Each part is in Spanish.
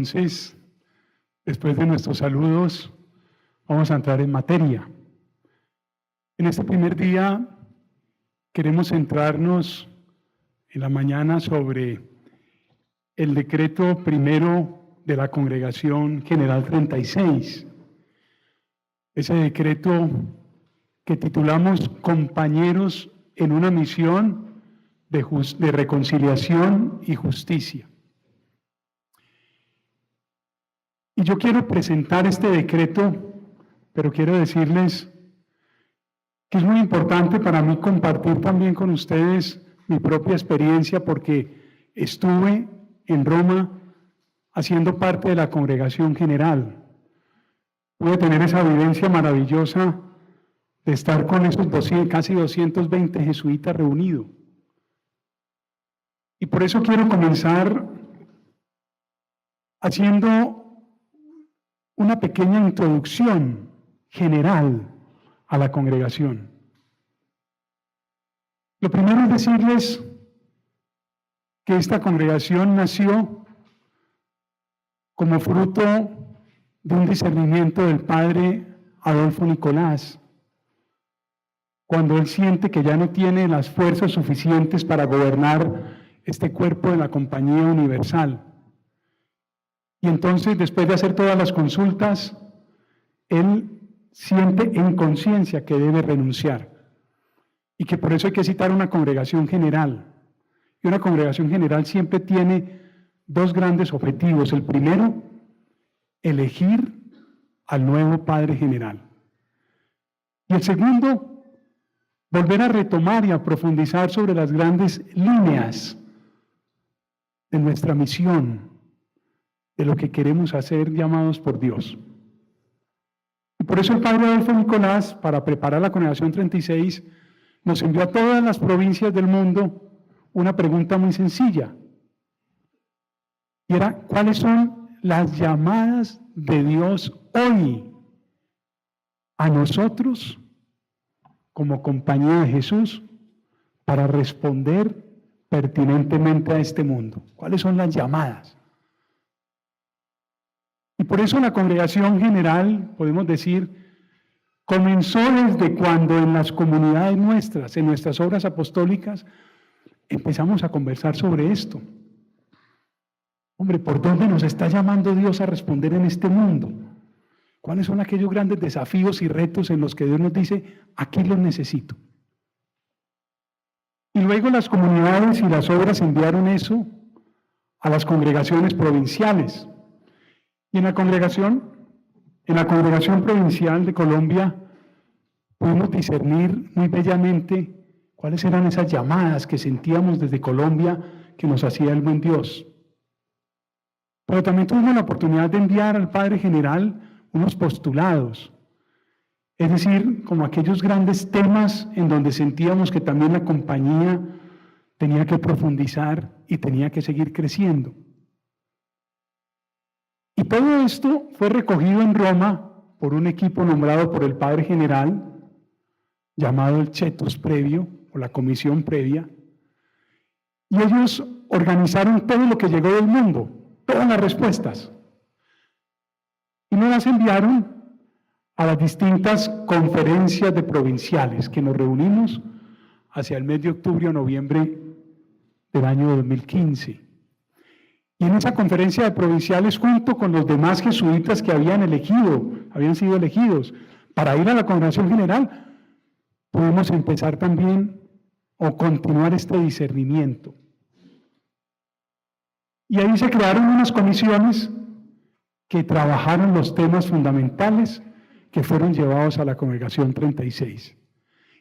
Entonces, después de nuestros saludos, vamos a entrar en materia. En este primer día queremos centrarnos en la mañana sobre el decreto primero de la Congregación General 36. Ese decreto que titulamos Compañeros en una misión de reconciliación y justicia. Y yo quiero presentar este decreto, pero quiero decirles que es muy importante para mí compartir también con ustedes mi propia experiencia, porque estuve en Roma haciendo parte de la Congregación General. Pude tener esa vivencia maravillosa de estar con esos casi 220 jesuitas reunidos. Y por eso quiero comenzar haciendo una pequeña introducción general a la congregación. Lo primero es decirles que esta congregación nació como fruto de un discernimiento del padre Adolfo Nicolás, cuando él siente que ya no tiene las fuerzas suficientes para gobernar este cuerpo de la Compañía Universal. Y entonces, después de hacer todas las consultas, él siente en conciencia que debe renunciar y que por eso hay que citar una congregación general. Y una congregación general siempre tiene dos grandes objetivos. El primero, elegir al nuevo Padre General. Y el segundo, volver a retomar y a profundizar sobre las grandes líneas de nuestra misión, de lo que queremos hacer llamados por Dios. Y por eso el padre Adolfo Nicolás, para preparar la Congregación 36, nos envió a todas las provincias del mundo una pregunta muy sencilla. Y era, ¿cuáles son las llamadas de Dios hoy a nosotros, como compañía de Jesús, para responder pertinentemente a este mundo? ¿Cuáles son las llamadas? Y por eso la Congregación General, podemos decir, comenzó desde cuando en las comunidades nuestras, en nuestras obras apostólicas, empezamos a conversar sobre esto. Hombre, ¿por dónde nos está llamando Dios a responder en este mundo? ¿Cuáles son aquellos grandes desafíos y retos en los que Dios nos dice, aquí los necesito? Y luego las comunidades y las obras enviaron eso a las congregaciones provinciales. Y en la congregación provincial de Colombia, pudimos discernir muy bellamente cuáles eran esas llamadas que sentíamos desde Colombia que nos hacía el buen Dios. Pero también tuvimos la oportunidad de enviar al Padre General unos postulados, es decir, como aquellos grandes temas en donde sentíamos que también la compañía tenía que profundizar y tenía que seguir creciendo. Y todo esto fue recogido en Roma por un equipo nombrado por el Padre General, llamado el Chetus Previo, o la Comisión Previa, y ellos organizaron todo lo que llegó del mundo, todas las respuestas, y nos las enviaron a las distintas conferencias de provinciales que nos reunimos hacia el mes de octubre o noviembre del año 2015. Y en esa conferencia de provinciales, junto con los demás jesuitas que habían sido elegidos para ir a la Congregación General, pudimos empezar también o continuar este discernimiento. Y ahí se crearon unas comisiones que trabajaron los temas fundamentales que fueron llevados a la Congregación 36.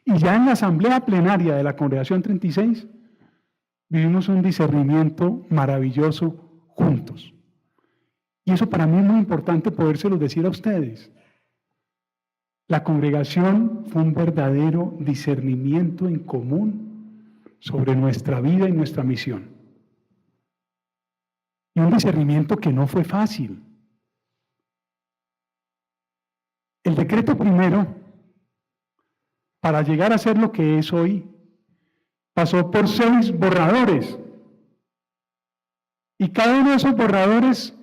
Y ya en la asamblea plenaria de la Congregación 36, vivimos un discernimiento maravilloso juntos. Y eso para mí es muy importante podérselo decir a ustedes. La congregación fue un verdadero discernimiento en común sobre nuestra vida y nuestra misión. Y un discernimiento que no fue fácil. El decreto primero, para llegar a ser lo que es hoy, pasó por 6 borradores. Y cada uno de esos borradores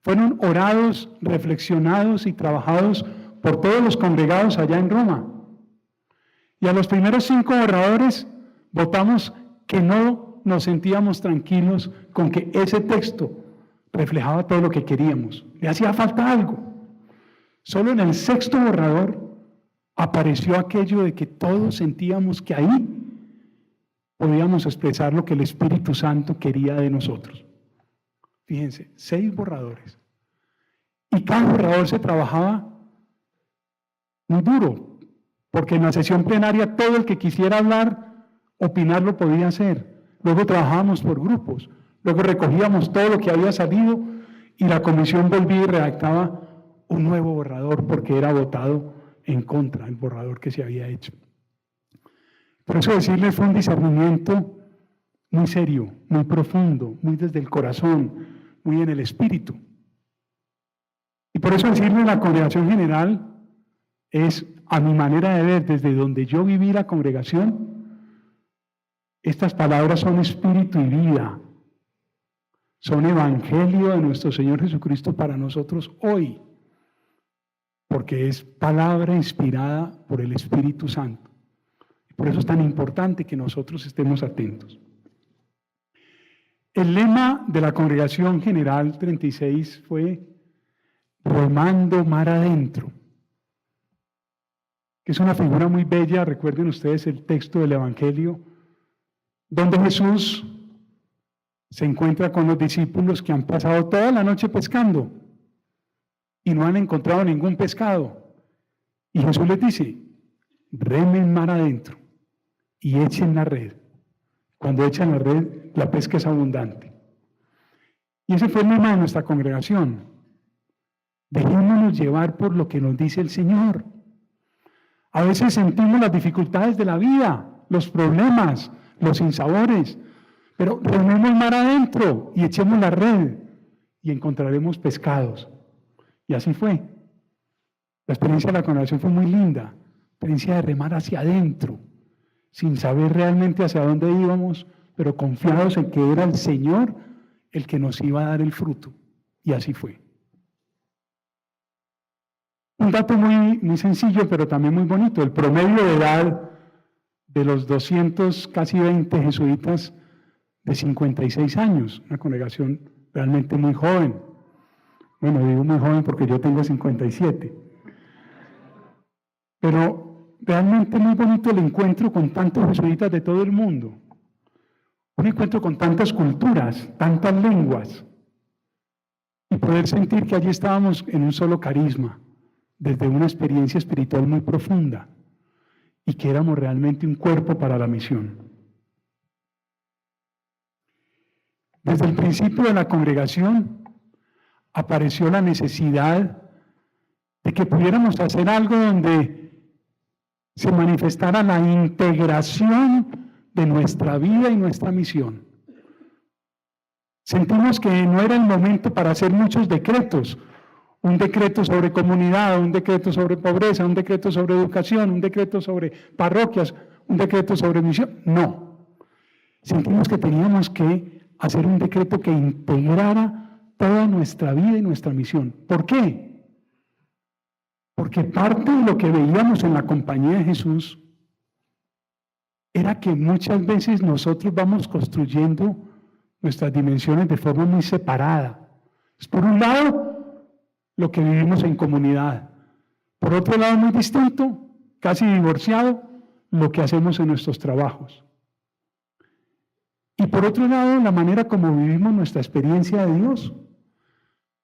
fueron orados, reflexionados y trabajados por todos los congregados allá en Roma. Y a los primeros 5 oradores votamos que no nos sentíamos tranquilos con que ese texto reflejaba todo lo que queríamos. Le hacía falta algo. Solo en el 6º borrador apareció aquello de que todos sentíamos que ahí podíamos expresar lo que el Espíritu Santo quería de nosotros. Fíjense, 6 borradores. Y cada borrador se trabajaba muy duro, porque en la sesión plenaria todo el que quisiera hablar, opinar lo podía hacer. Luego trabajábamos por grupos, luego recogíamos todo lo que había salido y la comisión volvía y redactaba un nuevo borrador porque era votado en contra del borrador que se había hecho. Por eso decirles fue un discernimiento muy serio, muy profundo, muy desde el corazón, muy en el espíritu. Y por eso decirle la congregación general es, a mi manera de ver, desde donde yo viví la congregación, estas palabras son espíritu y vida, son evangelio de nuestro Señor Jesucristo para nosotros hoy, porque es palabra inspirada por el Espíritu Santo. Por eso es tan importante que nosotros estemos atentos. El lema de la Congregación General 36 fue remando mar adentro, que es una figura muy bella. Recuerden ustedes el texto del Evangelio, donde Jesús se encuentra con los discípulos que han pasado toda la noche pescando y no han encontrado ningún pescado. Y Jesús les dice, remen mar adentro y echen la red. Cuando echan la red, la pesca es abundante. Y ese fue el lema de nuestra congregación. Dejémonos llevar por lo que nos dice el Señor. A veces sentimos las dificultades de la vida, los problemas, los sinsabores, pero rememos mar adentro y echemos la red y encontraremos pescados. Y así fue. La experiencia de la congregación fue muy linda, experiencia de remar hacia adentro, sin saber realmente hacia dónde íbamos, pero confiados en que era el Señor el que nos iba a dar el fruto. Y así fue. Un dato muy sencillo, pero también muy bonito. El promedio de edad de los 200, casi 20 jesuitas, de 56 años. Una congregación realmente muy joven. Bueno, digo muy joven porque yo tengo 57. Pero realmente muy bonito el encuentro con tantos jesuitas de todo el mundo. Un encuentro con tantas culturas, tantas lenguas. Y poder sentir que allí estábamos en un solo carisma, desde una experiencia espiritual muy profunda, y que éramos realmente un cuerpo para la misión. Desde el principio de la congregación apareció la necesidad de que pudiéramos hacer algo donde se manifestara la integración de nuestra vida y nuestra misión. Sentimos que no era el momento para hacer muchos decretos, un decreto sobre comunidad, un decreto sobre pobreza, un decreto sobre educación, un decreto sobre parroquias, un decreto sobre misión. No. Sentimos que teníamos que hacer un decreto que integrara toda nuestra vida y nuestra misión. ¿Por qué? Porque parte de lo que veíamos en la compañía de Jesús era que muchas veces nosotros vamos construyendo nuestras dimensiones de forma muy separada. Es por un lado lo que vivimos en comunidad, por otro lado muy distinto, casi divorciado, lo que hacemos en nuestros trabajos. Y por otro lado, la manera como vivimos nuestra experiencia de Dios.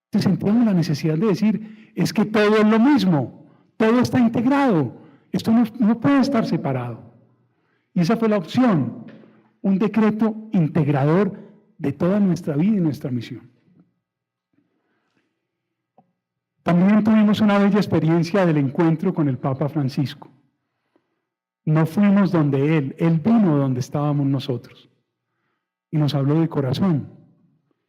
Entonces sentíamos la necesidad de decir, es que todo es lo mismo, todo está integrado, esto no puede estar separado. Y esa fue la opción, un decreto integrador de toda nuestra vida y nuestra misión. También tuvimos una bella experiencia del encuentro con el Papa Francisco. No fuimos donde él vino donde estábamos nosotros y nos habló de corazón.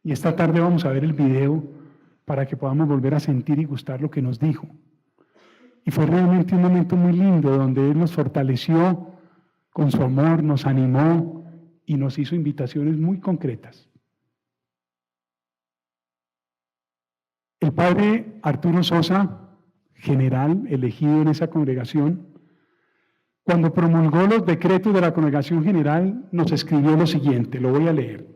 Y esta tarde vamos a ver el video para que podamos volver a sentir y gustar lo que nos dijo. Y fue realmente un momento muy lindo donde él nos fortaleció con su amor, nos animó y nos hizo invitaciones muy concretas. El padre Arturo Sosa, general elegido en esa congregación, cuando promulgó los decretos de la Congregación General, nos escribió lo siguiente, lo voy a leer.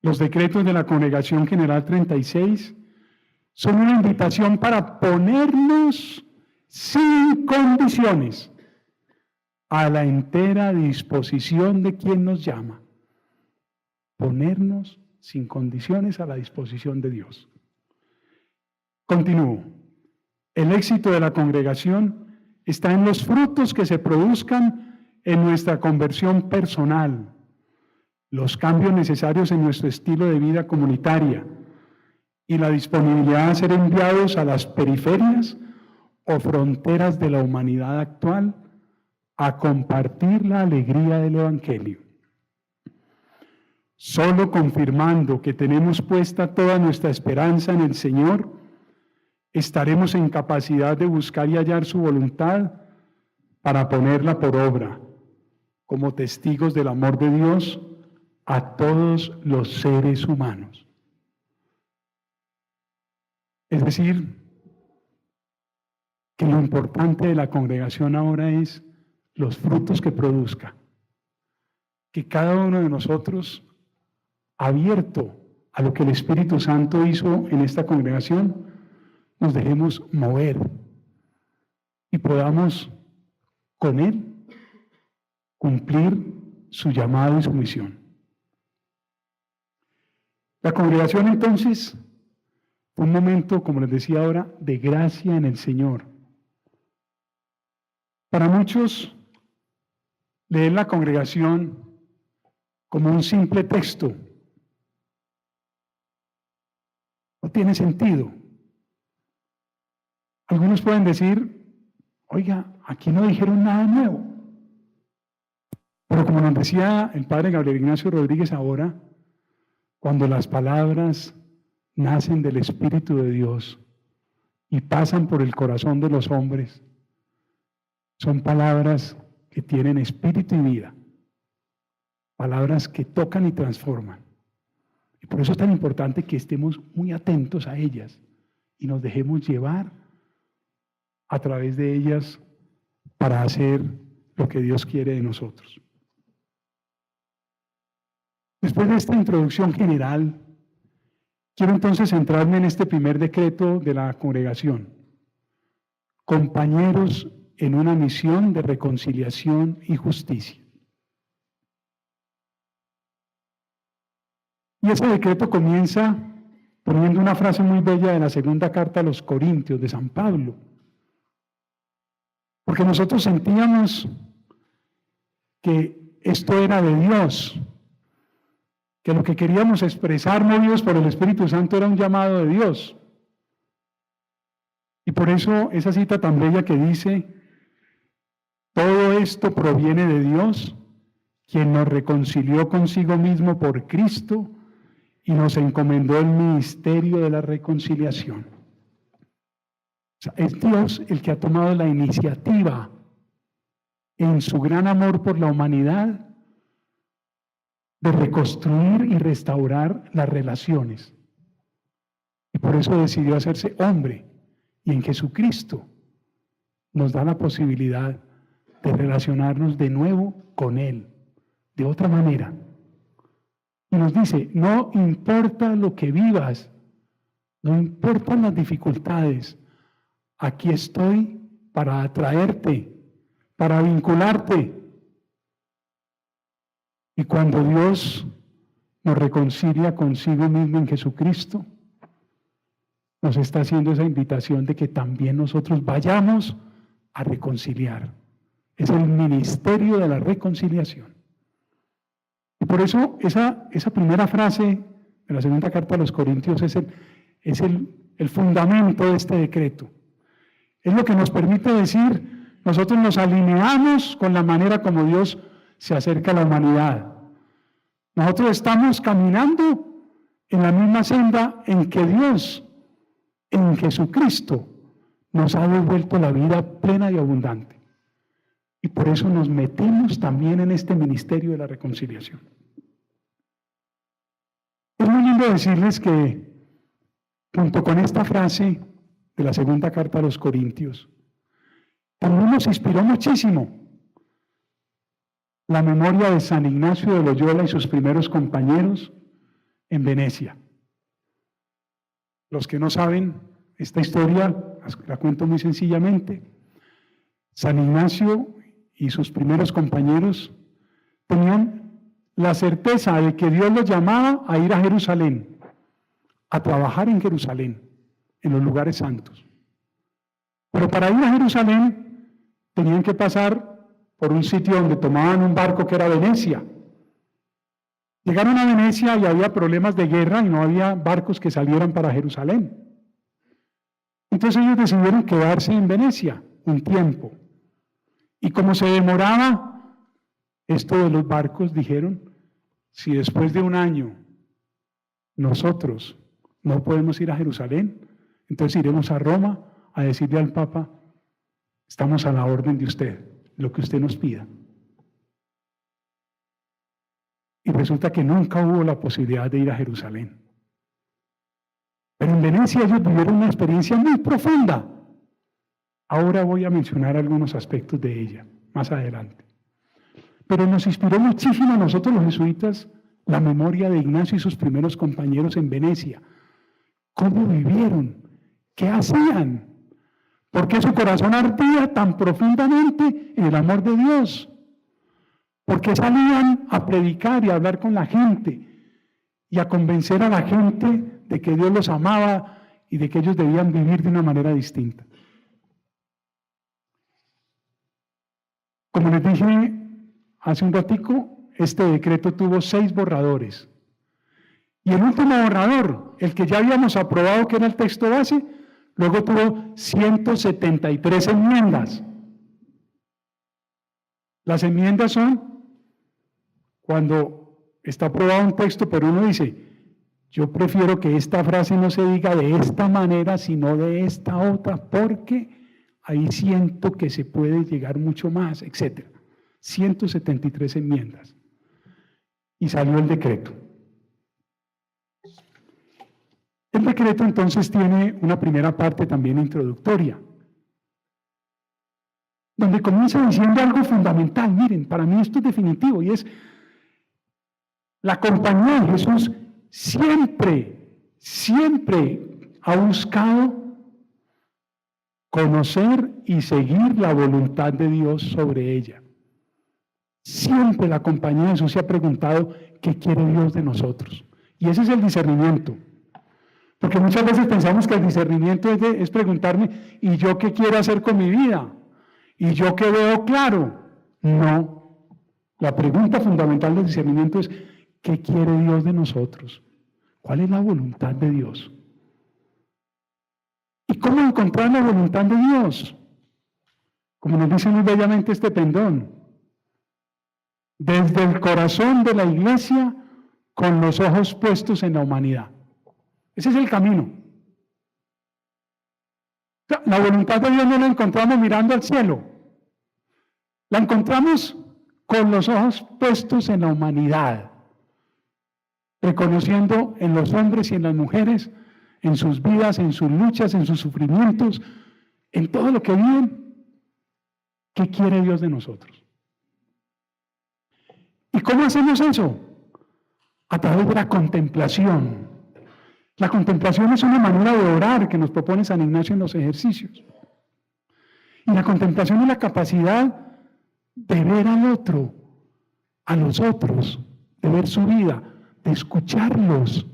Los decretos de la Congregación General 36 son una invitación para ponernos sin condiciones a la entera disposición de quien nos llama. Ponernos sin condiciones a la disposición de Dios. Continúo. El éxito de la congregación está en los frutos que se produzcan en nuestra conversión personal, los cambios necesarios en nuestro estilo de vida comunitaria y la disponibilidad a ser enviados a las periferias o fronteras de la humanidad actual a compartir la alegría del Evangelio. Solo confirmando que tenemos puesta toda nuestra esperanza en el Señor, estaremos en capacidad de buscar y hallar su voluntad para ponerla por obra, como testigos del amor de Dios a todos los seres humanos. Es decir, que lo importante de la congregación ahora es los frutos que produzca. Que cada uno de nosotros, abierto a lo que el Espíritu Santo hizo en esta congregación, nos dejemos mover y podamos con Él cumplir su llamado y su misión. La congregación entonces fue un momento, como les decía ahora, de gracia en el Señor. Para muchos, leer la congregación como un simple texto no tiene sentido. Algunos pueden decir, oiga, aquí no dijeron nada nuevo. Pero como nos decía el padre Gabriel Ignacio Rodríguez ahora, cuando las palabras nacen del Espíritu de Dios y pasan por el corazón de los hombres, son palabras que tienen espíritu y vida, palabras que tocan y transforman. Y por eso es tan importante que estemos muy atentos a ellas y nos dejemos llevar a través de ellas para hacer lo que Dios quiere de nosotros. Después de esta introducción general, quiero entonces centrarme en este primer decreto de la congregación. Compañeros en una misión de reconciliación y justicia. Y ese decreto comienza poniendo una frase muy bella de la segunda carta a los Corintios de San Pablo. Porque nosotros sentíamos que esto era de Dios, que lo que queríamos expresar, movidos por el Espíritu Santo, era un llamado de Dios. Y por eso esa cita tan bella que dice, todo esto proviene de Dios, quien nos reconcilió consigo mismo por Cristo y nos encomendó el ministerio de la reconciliación. O sea, es Dios el que ha tomado la iniciativa en su gran amor por la humanidad de reconstruir y restaurar las relaciones. Y por eso decidió hacerse hombre y en Jesucristo nos da la posibilidad de relacionarnos de nuevo con Él, de otra manera. Y nos dice, no importa lo que vivas, no importan las dificultades, aquí estoy para atraerte, para vincularte. Y cuando Dios nos reconcilia consigo mismo en Jesucristo, nos está haciendo esa invitación de que también nosotros vayamos a reconciliar. Es el ministerio de la reconciliación. Y por eso esa primera frase de la segunda carta a los Corintios es el fundamento de este decreto. Es lo que nos permite decir, nosotros nos alineamos con la manera como Dios se acerca a la humanidad. Nosotros estamos caminando en la misma senda en que Dios, en Jesucristo, nos ha devuelto la vida plena y abundante. Y por eso nos metemos también en este ministerio de la reconciliación. Es muy lindo decirles que junto con esta frase de la segunda carta a los Corintios, también nos inspiró muchísimo la memoria de San Ignacio de Loyola y sus primeros compañeros en Venecia. Los que no saben esta historia, la cuento muy sencillamente. San Ignacio y sus primeros compañeros tenían la certeza de que Dios los llamaba a ir a Jerusalén, a trabajar en Jerusalén, en los lugares santos. Pero para ir a Jerusalén tenían que pasar por un sitio donde tomaban un barco que era Venecia. Llegaron a Venecia y había problemas de guerra y no había barcos que salieran para Jerusalén. Entonces ellos decidieron quedarse en Venecia un tiempo. Y como se demoraba esto de los barcos, dijeron, si después de un año nosotros no podemos ir a Jerusalén, entonces iremos a Roma a decirle al Papa, estamos a la orden de usted, lo que usted nos pida. Y resulta que nunca hubo la posibilidad de ir a Jerusalén. Pero en Venecia ellos vivieron una experiencia muy profunda. Ahora voy a mencionar algunos aspectos de ella, más adelante. Pero nos inspiró muchísimo a nosotros los jesuitas la memoria de Ignacio y sus primeros compañeros en Venecia. ¿Cómo vivieron? ¿Qué hacían? ¿Por qué su corazón ardía tan profundamente en el amor de Dios? ¿Por qué salían a predicar y a hablar con la gente y a convencer a la gente de que Dios los amaba y de que ellos debían vivir de una manera distinta? Como les dije hace un ratico, este decreto tuvo 6 borradores. Y el último borrador, el que ya habíamos aprobado, que era el texto base, luego tuvo 173 enmiendas. Las enmiendas son cuando está aprobado un texto, pero uno dice, yo prefiero que esta frase no se diga de esta manera, sino de esta otra, porque ahí siento que se puede llegar mucho más, etc. 173 enmiendas. Y salió el decreto. El decreto entonces tiene una primera parte también introductoria, donde comienza diciendo algo fundamental. Miren, para mí esto es definitivo y es la compañía de Jesús siempre ha buscado conocer y seguir la voluntad de Dios sobre ella. Siempre la compañía de Jesús se ha preguntado qué quiere Dios de nosotros. Y ese es el discernimiento. Porque muchas veces pensamos que el discernimiento es preguntarme, ¿y yo qué quiero hacer con mi vida? ¿Y yo qué veo claro? No. La pregunta fundamental del discernimiento es, ¿qué quiere Dios de nosotros? ¿Cuál es la voluntad de Dios? ¿Y cómo encontrar la voluntad de Dios? Como nos dice muy bellamente este pendón, desde el corazón de la iglesia, con los ojos puestos en la humanidad. Ese es el camino. La voluntad de Dios no la encontramos mirando al cielo. La encontramos con los ojos puestos en la humanidad, reconociendo en los hombres y en las mujeres, en sus vidas, en sus luchas, en sus sufrimientos, en todo lo que viven, ¿qué quiere Dios de nosotros? ¿Y cómo hacemos eso? A través de la contemplación. La contemplación es una manera de orar que nos propone San Ignacio en los ejercicios. Y la contemplación es la capacidad de ver al otro, a los otros, de ver su vida, de escucharlos,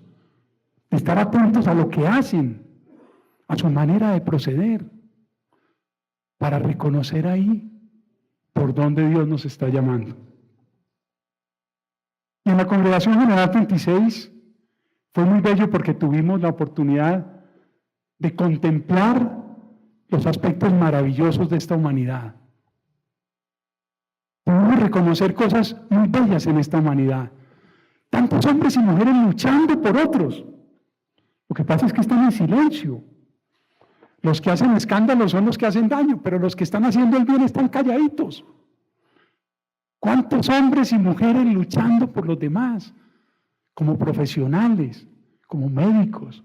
de estar atentos a lo que hacen, a su manera de proceder, para reconocer ahí por dónde Dios nos está llamando. Y en la Congregación General 36 fue muy bello porque tuvimos la oportunidad de contemplar los aspectos maravillosos de esta humanidad. Pudimos reconocer cosas muy bellas en esta humanidad. Tantos hombres y mujeres luchando por otros. Lo que pasa es que están en silencio. Los que hacen escándalo son los que hacen daño, pero los que están haciendo el bien están calladitos. ¿Cuántos hombres y mujeres luchando por los demás? Como profesionales, como médicos,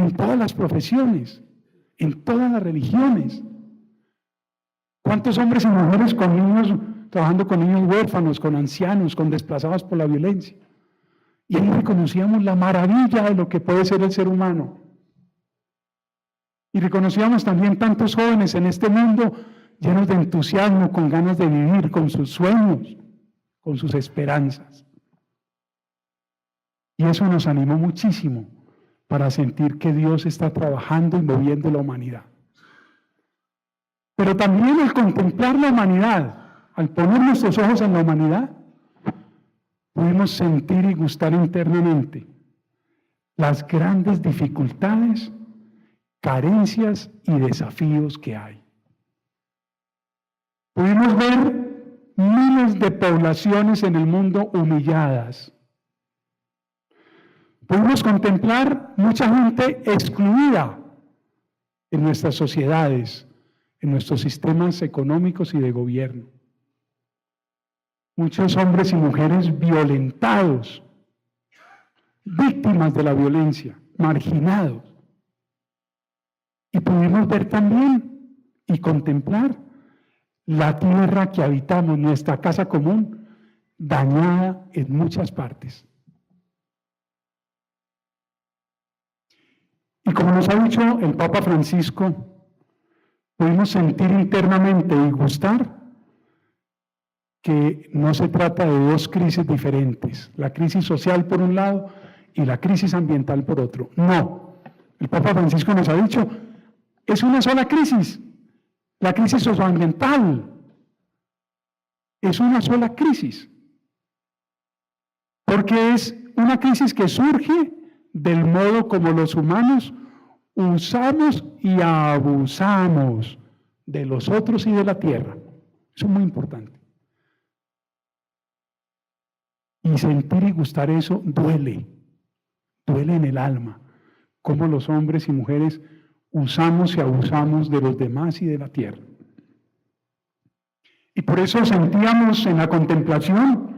en todas las profesiones, en todas las religiones. ¿Cuántos hombres y mujeres con niños, trabajando con niños huérfanos, con ancianos, con desplazados por la violencia? Y ahí reconocíamos la maravilla de lo que puede ser el ser humano. Y reconocíamos también tantos jóvenes en este mundo llenos de entusiasmo, con ganas de vivir, con sus sueños, con sus esperanzas. Y eso nos animó muchísimo para sentir que Dios está trabajando y moviendo la humanidad. Pero también al contemplar la humanidad, al poner nuestros ojos en la humanidad, pudimos sentir y gustar internamente las grandes dificultades, carencias y desafíos que hay. Pudimos ver miles de poblaciones en el mundo humilladas. Pudimos contemplar mucha gente excluida en nuestras sociedades, en nuestros sistemas económicos y de gobierno. Muchos hombres y mujeres violentados, víctimas de la violencia, marginados. Y pudimos ver también y contemplar la tierra que habitamos, nuestra casa común, dañada en muchas partes. Y como nos ha dicho el Papa Francisco, pudimos sentir internamente y gustar que no se trata de dos crisis diferentes, la crisis social por un lado y la crisis ambiental por otro. No, el Papa Francisco nos ha dicho, es una sola crisis, la crisis socioambiental. Es una sola crisis, porque es una crisis que surge del modo como los humanos usamos y abusamos de los otros y de la tierra. Eso es muy importante. Y sentir y gustar eso duele en el alma, como los hombres y mujeres usamos y abusamos de los demás y de la tierra. Y por eso sentíamos en la contemplación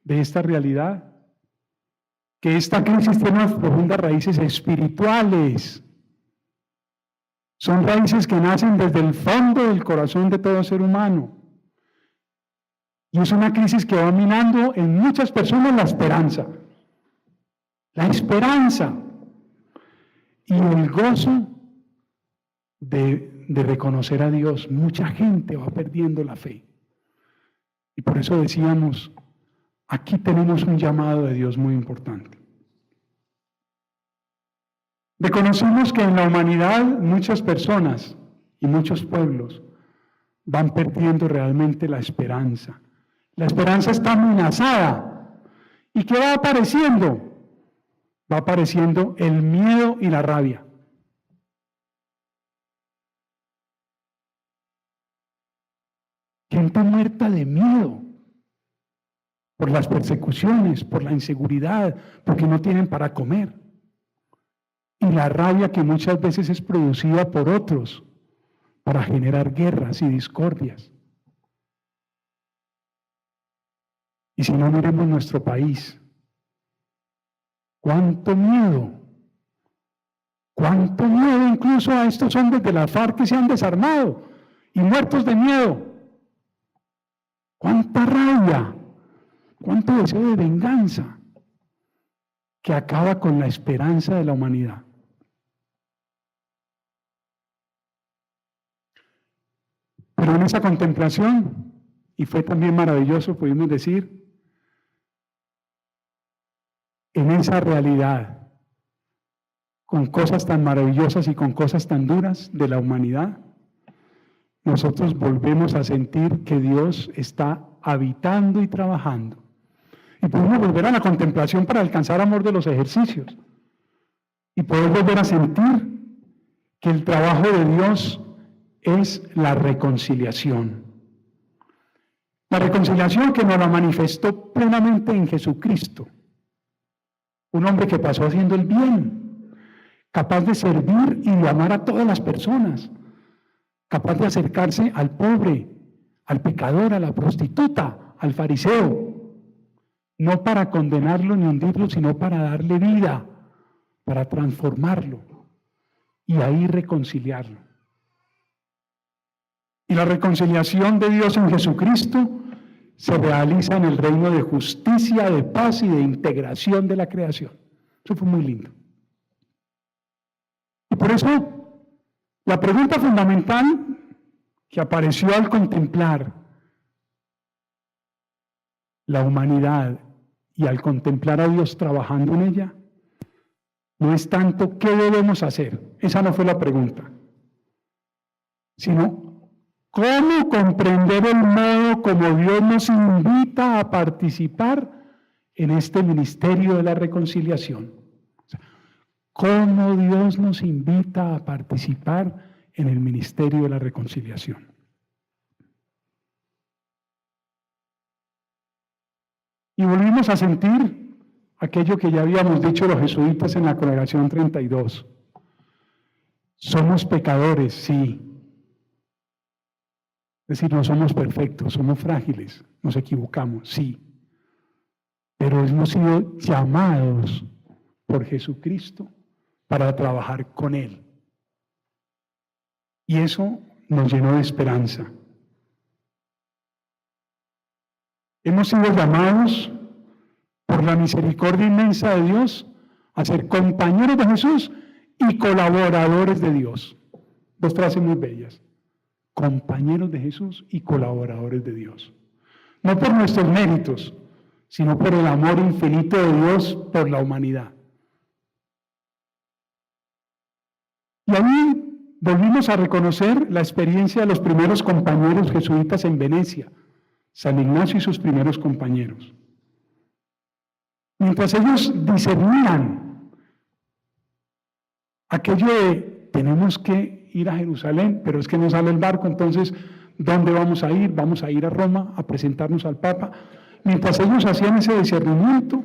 de esta realidad que esta crisis tiene unas profundas raíces espirituales. Son raíces que nacen desde el fondo del corazón de todo ser humano. Y es una crisis que va minando en muchas personas la esperanza. La esperanza y el gozo de reconocer a Dios. Mucha gente va perdiendo la fe. Y por eso decíamos, aquí tenemos un llamado de Dios muy importante. Reconocemos que en la humanidad muchas personas y muchos pueblos van perdiendo realmente la esperanza. La esperanza está amenazada. ¿Y qué va apareciendo? Va apareciendo el miedo y la rabia. Gente muerta de miedo por las persecuciones, por la inseguridad, porque no tienen para comer. Y la rabia que muchas veces es producida por otros para generar guerras y discordias. Y si no, miremos nuestro país. ¡Cuánto miedo! ¡Cuánto miedo incluso a estos hombres de la FARC que se han desarmado y muertos de miedo! ¡Cuánta rabia! ¡Cuánto deseo de venganza! Que acaba con la esperanza de la humanidad. Pero en esa contemplación, y fue también maravilloso, pudimos decir, en esa realidad, con cosas tan maravillosas y con cosas tan duras de la humanidad, nosotros volvemos a sentir que Dios está habitando y trabajando. Y podemos volver a la contemplación para alcanzar amor de los ejercicios. Y poder volver a sentir que el trabajo de Dios es la reconciliación. La reconciliación que nos la manifestó plenamente en Jesucristo. Un hombre que pasó haciendo el bien, capaz de servir y de amar a todas las personas, capaz de acercarse al pobre, al pecador, a la prostituta, al fariseo, no para condenarlo ni hundirlo, sino para darle vida, para transformarlo. y ahí reconciliarlo. Y la reconciliación de Dios en Jesucristo se realiza en el reino de justicia, de paz y de integración de la creación. Eso fue muy lindo. Y por eso, la pregunta fundamental que apareció al contemplar la humanidad y al contemplar a Dios trabajando en ella, no es tanto qué debemos hacer, esa no fue la pregunta, sino cómo comprender el modo como Dios nos invita a participar en este ministerio de la reconciliación. O sea, cómo Dios nos invita a participar en el ministerio de la reconciliación. Y volvimos a sentir aquello que ya habíamos dicho los jesuitas en la Congregación 32. Somos pecadores, sí. Es decir, no somos perfectos, somos frágiles, nos equivocamos, sí. Pero hemos sido llamados por Jesucristo para trabajar con Él. Y eso nos llenó de esperanza. Hemos sido llamados por la misericordia inmensa de Dios a ser compañeros de Jesús y colaboradores de Dios. Dos frases muy bellas. Compañeros de Jesús y colaboradores de Dios. No por nuestros méritos, sino por el amor infinito de Dios por la humanidad. Y ahí volvimos a reconocer la experiencia de los primeros compañeros jesuitas en Venecia, San Ignacio y sus primeros compañeros. Mientras ellos discernían aquello de tenemos que ir a Jerusalén, pero es que no sale el barco, entonces, ¿dónde vamos a ir? Vamos a ir a Roma a presentarnos al Papa. Mientras ellos hacían ese discernimiento,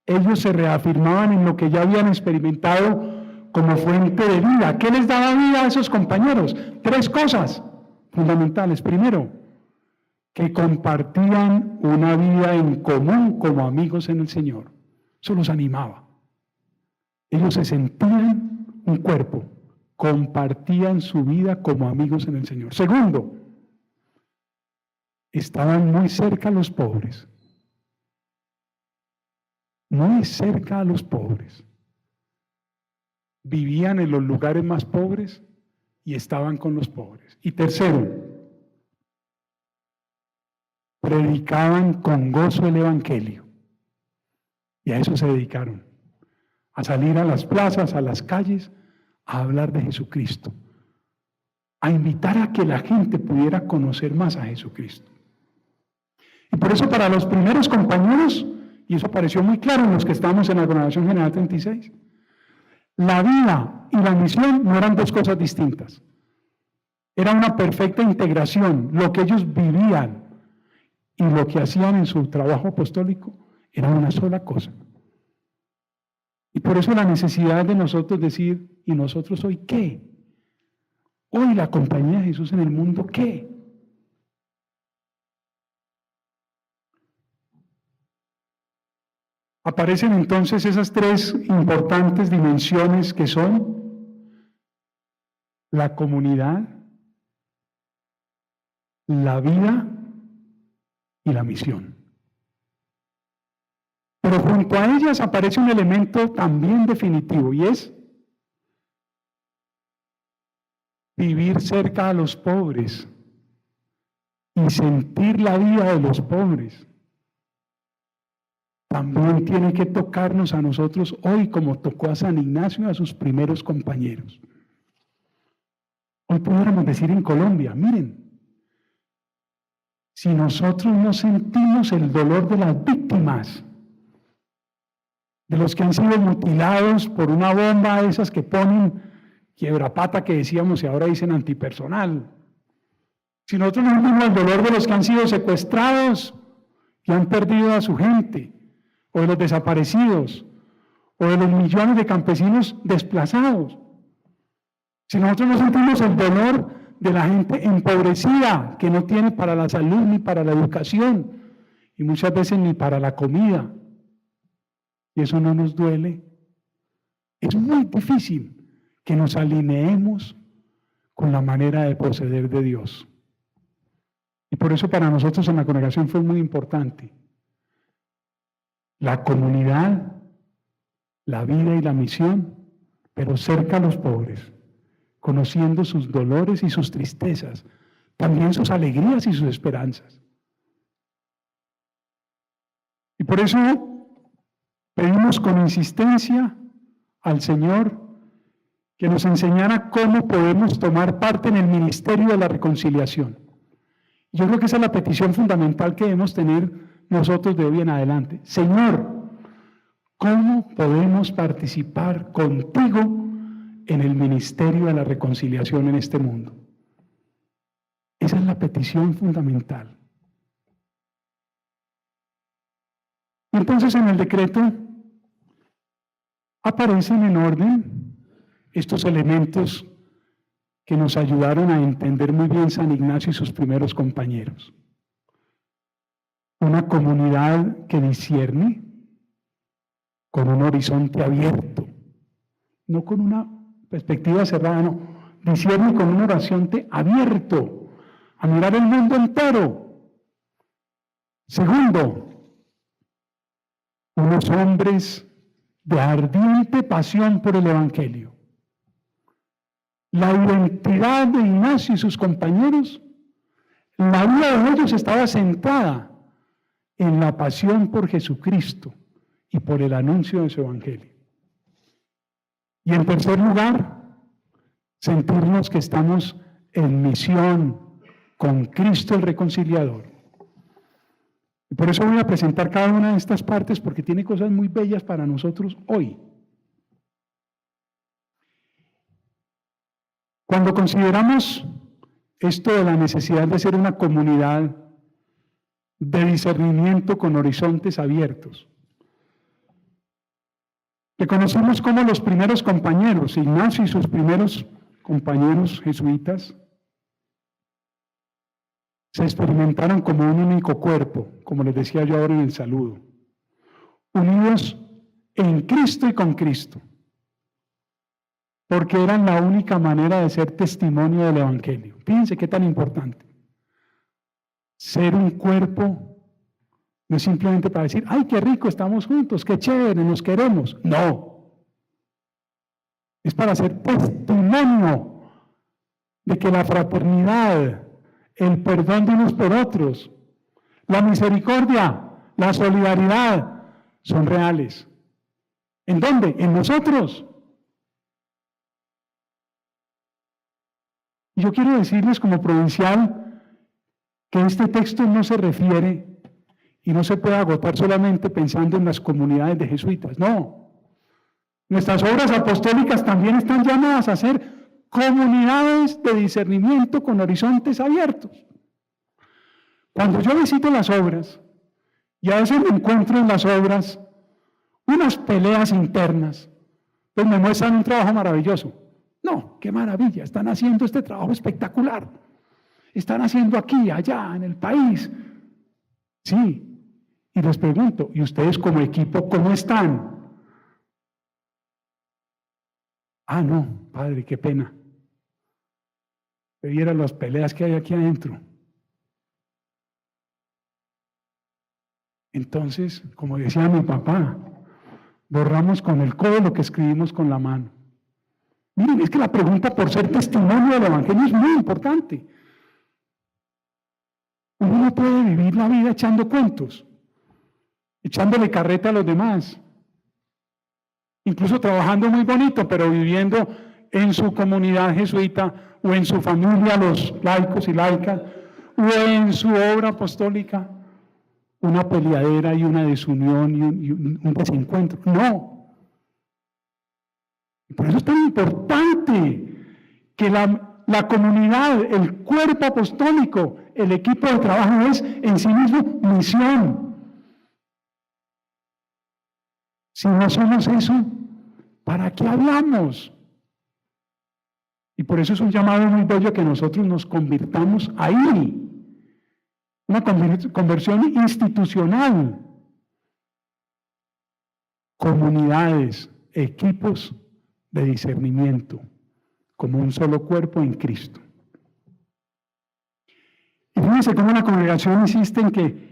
ellos se reafirmaban en lo que ya habían experimentado como fuente de vida. ¿Qué les daba vida a esos compañeros? 3 cosas fundamentales. Primero, que compartían una vida en común como amigos en el Señor. Eso los animaba. Ellos se sentían un cuerpo, compartían su vida como amigos en el Señor. Segundo, estaban muy cerca a los pobres. Muy cerca a los pobres. Vivían en los lugares más pobres y estaban con los pobres. Y tercero, predicaban con gozo el Evangelio. Y a eso se dedicaron, a salir a las plazas, a las calles, a hablar de Jesucristo, a invitar a que la gente pudiera conocer más a Jesucristo. Y por eso para los primeros compañeros, y eso pareció muy claro en los que estamos en la Congregación General 36, la vida y la misión no eran 2 cosas distintas. Era una perfecta integración. Lo que ellos vivían y lo que hacían en su trabajo apostólico era una sola cosa. Y por eso la necesidad de nosotros decir, ¿y nosotros hoy qué? Hoy la compañía de Jesús en el mundo, ¿qué? Aparecen entonces esas 3 importantes dimensiones que son la comunidad, la vida y la misión. Pero junto a ellas aparece un elemento también definitivo y es vivir cerca a los pobres y sentir la vida de los pobres. También tiene que tocarnos a nosotros hoy como tocó a San Ignacio y a sus primeros compañeros. Hoy pudiéramos decir en Colombia, miren, si nosotros no sentimos el dolor de las víctimas, de los que han sido mutilados por una bomba, esas que ponen quiebrapata que decíamos y ahora dicen antipersonal, si nosotros no sentimos el dolor de los que han sido secuestrados y han perdido a su gente, o de los desaparecidos, o de los millones de campesinos desplazados, si nosotros no sentimos el dolor de la gente empobrecida que no tiene para la salud ni para la educación y muchas veces ni para la comida, y eso no nos duele, es muy difícil que nos alineemos con la manera de proceder de Dios. Y por eso para nosotros en la congregación fue muy importante la comunidad, la vida y la misión, pero cerca a los pobres, conociendo sus dolores y sus tristezas, también sus alegrías y sus esperanzas. Y por eso pedimos con insistencia al Señor que nos enseñara cómo podemos tomar parte en el ministerio de la reconciliación. Yo creo que esa es la petición fundamental que debemos tener nosotros de hoy en adelante. Señor, ¿cómo podemos participar contigo en el ministerio de la reconciliación en este mundo? Esa es la petición fundamental. Entonces, en el decreto aparecen en orden estos elementos que nos ayudaron a entender muy bien San Ignacio y sus primeros compañeros. Una comunidad que discierne con un horizonte abierto, no con una perspectiva cerrada, no, discierne con un horizonte abierto, a mirar el mundo entero. Segundo, unos hombres de ardiente pasión por el Evangelio. La identidad de Ignacio y sus compañeros, la vida de ellos estaba centrada en la pasión por Jesucristo y por el anuncio de su Evangelio. Y en tercer lugar, sentirnos que estamos en misión con Cristo el Reconciliador. Y por eso voy a presentar cada una de estas partes porque tiene cosas muy bellas para nosotros hoy. Cuando consideramos esto de la necesidad de ser una comunidad de discernimiento con horizontes abiertos, reconocemos cómo los primeros compañeros, Ignacio y sus primeros compañeros jesuitas, se experimentaron como un único cuerpo, como les decía yo ahora en el saludo, unidos en Cristo y con Cristo, porque eran la única manera de ser testimonio del Evangelio. Fíjense qué tan importante. Ser un cuerpo no es simplemente para decir, ¡ay, qué rico, estamos juntos, qué chévere, nos queremos! No. Es para ser testimonio de que la fraternidad, el perdón de unos por otros, la misericordia, la solidaridad, son reales. ¿En dónde? En nosotros. Y yo quiero decirles como provincial que este texto no se refiere y no se puede agotar solamente pensando en las comunidades de jesuitas. No. Nuestras obras apostólicas también están llamadas a ser comunidades de discernimiento con horizontes abiertos. Cuando yo visito las obras, y a veces me encuentro en las obras unas peleas internas, pues me muestran un trabajo maravilloso. No, qué maravilla, están haciendo este trabajo espectacular. Están haciendo aquí, allá, en el país. Sí, y les pregunto, ¿y ustedes como equipo cómo están? Ah, no, padre, qué pena. Que vieran las peleas que hay aquí adentro. Entonces, como decía mi papá, borramos con el codo lo que escribimos con la mano. Miren, es que la pregunta por ser testimonio del Evangelio es muy importante. Uno no puede vivir la vida echando cuentos, echándole carreta a los demás, incluso trabajando muy bonito, pero viviendo en su comunidad jesuita o en su familia, los laicos y laicas, o en su obra apostólica, una peleadera y una desunión y un desencuentro. No. Por eso es tan importante que la comunidad, el cuerpo apostólico, el equipo de trabajo es en sí mismo misión. Si no somos eso, ¿para qué hablamos? Y por eso es un llamado muy bello que nosotros nos convirtamos ahí. Una conversión institucional. Comunidades, equipos de discernimiento como un solo cuerpo en Cristo. Y fíjense cómo la congregación insiste en que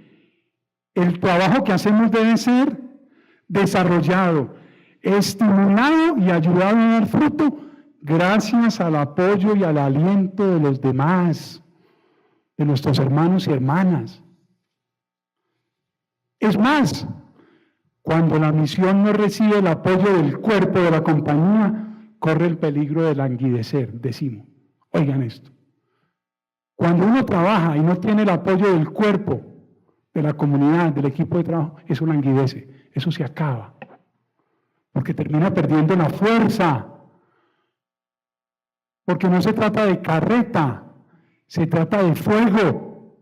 el trabajo que hacemos debe ser desarrollado, estimulado y ayudado a dar fruto gracias al apoyo y al aliento de los demás, de nuestros hermanos y hermanas. Es más, cuando la misión no recibe el apoyo del cuerpo de la compañía, corre el peligro de languidecer, decimos. Oigan esto. Cuando uno trabaja y no tiene el apoyo del cuerpo, de la comunidad, del equipo de trabajo, eso languidece, eso se acaba. Porque termina perdiendo la fuerza. Porque no se trata de carreta, se trata de fuego.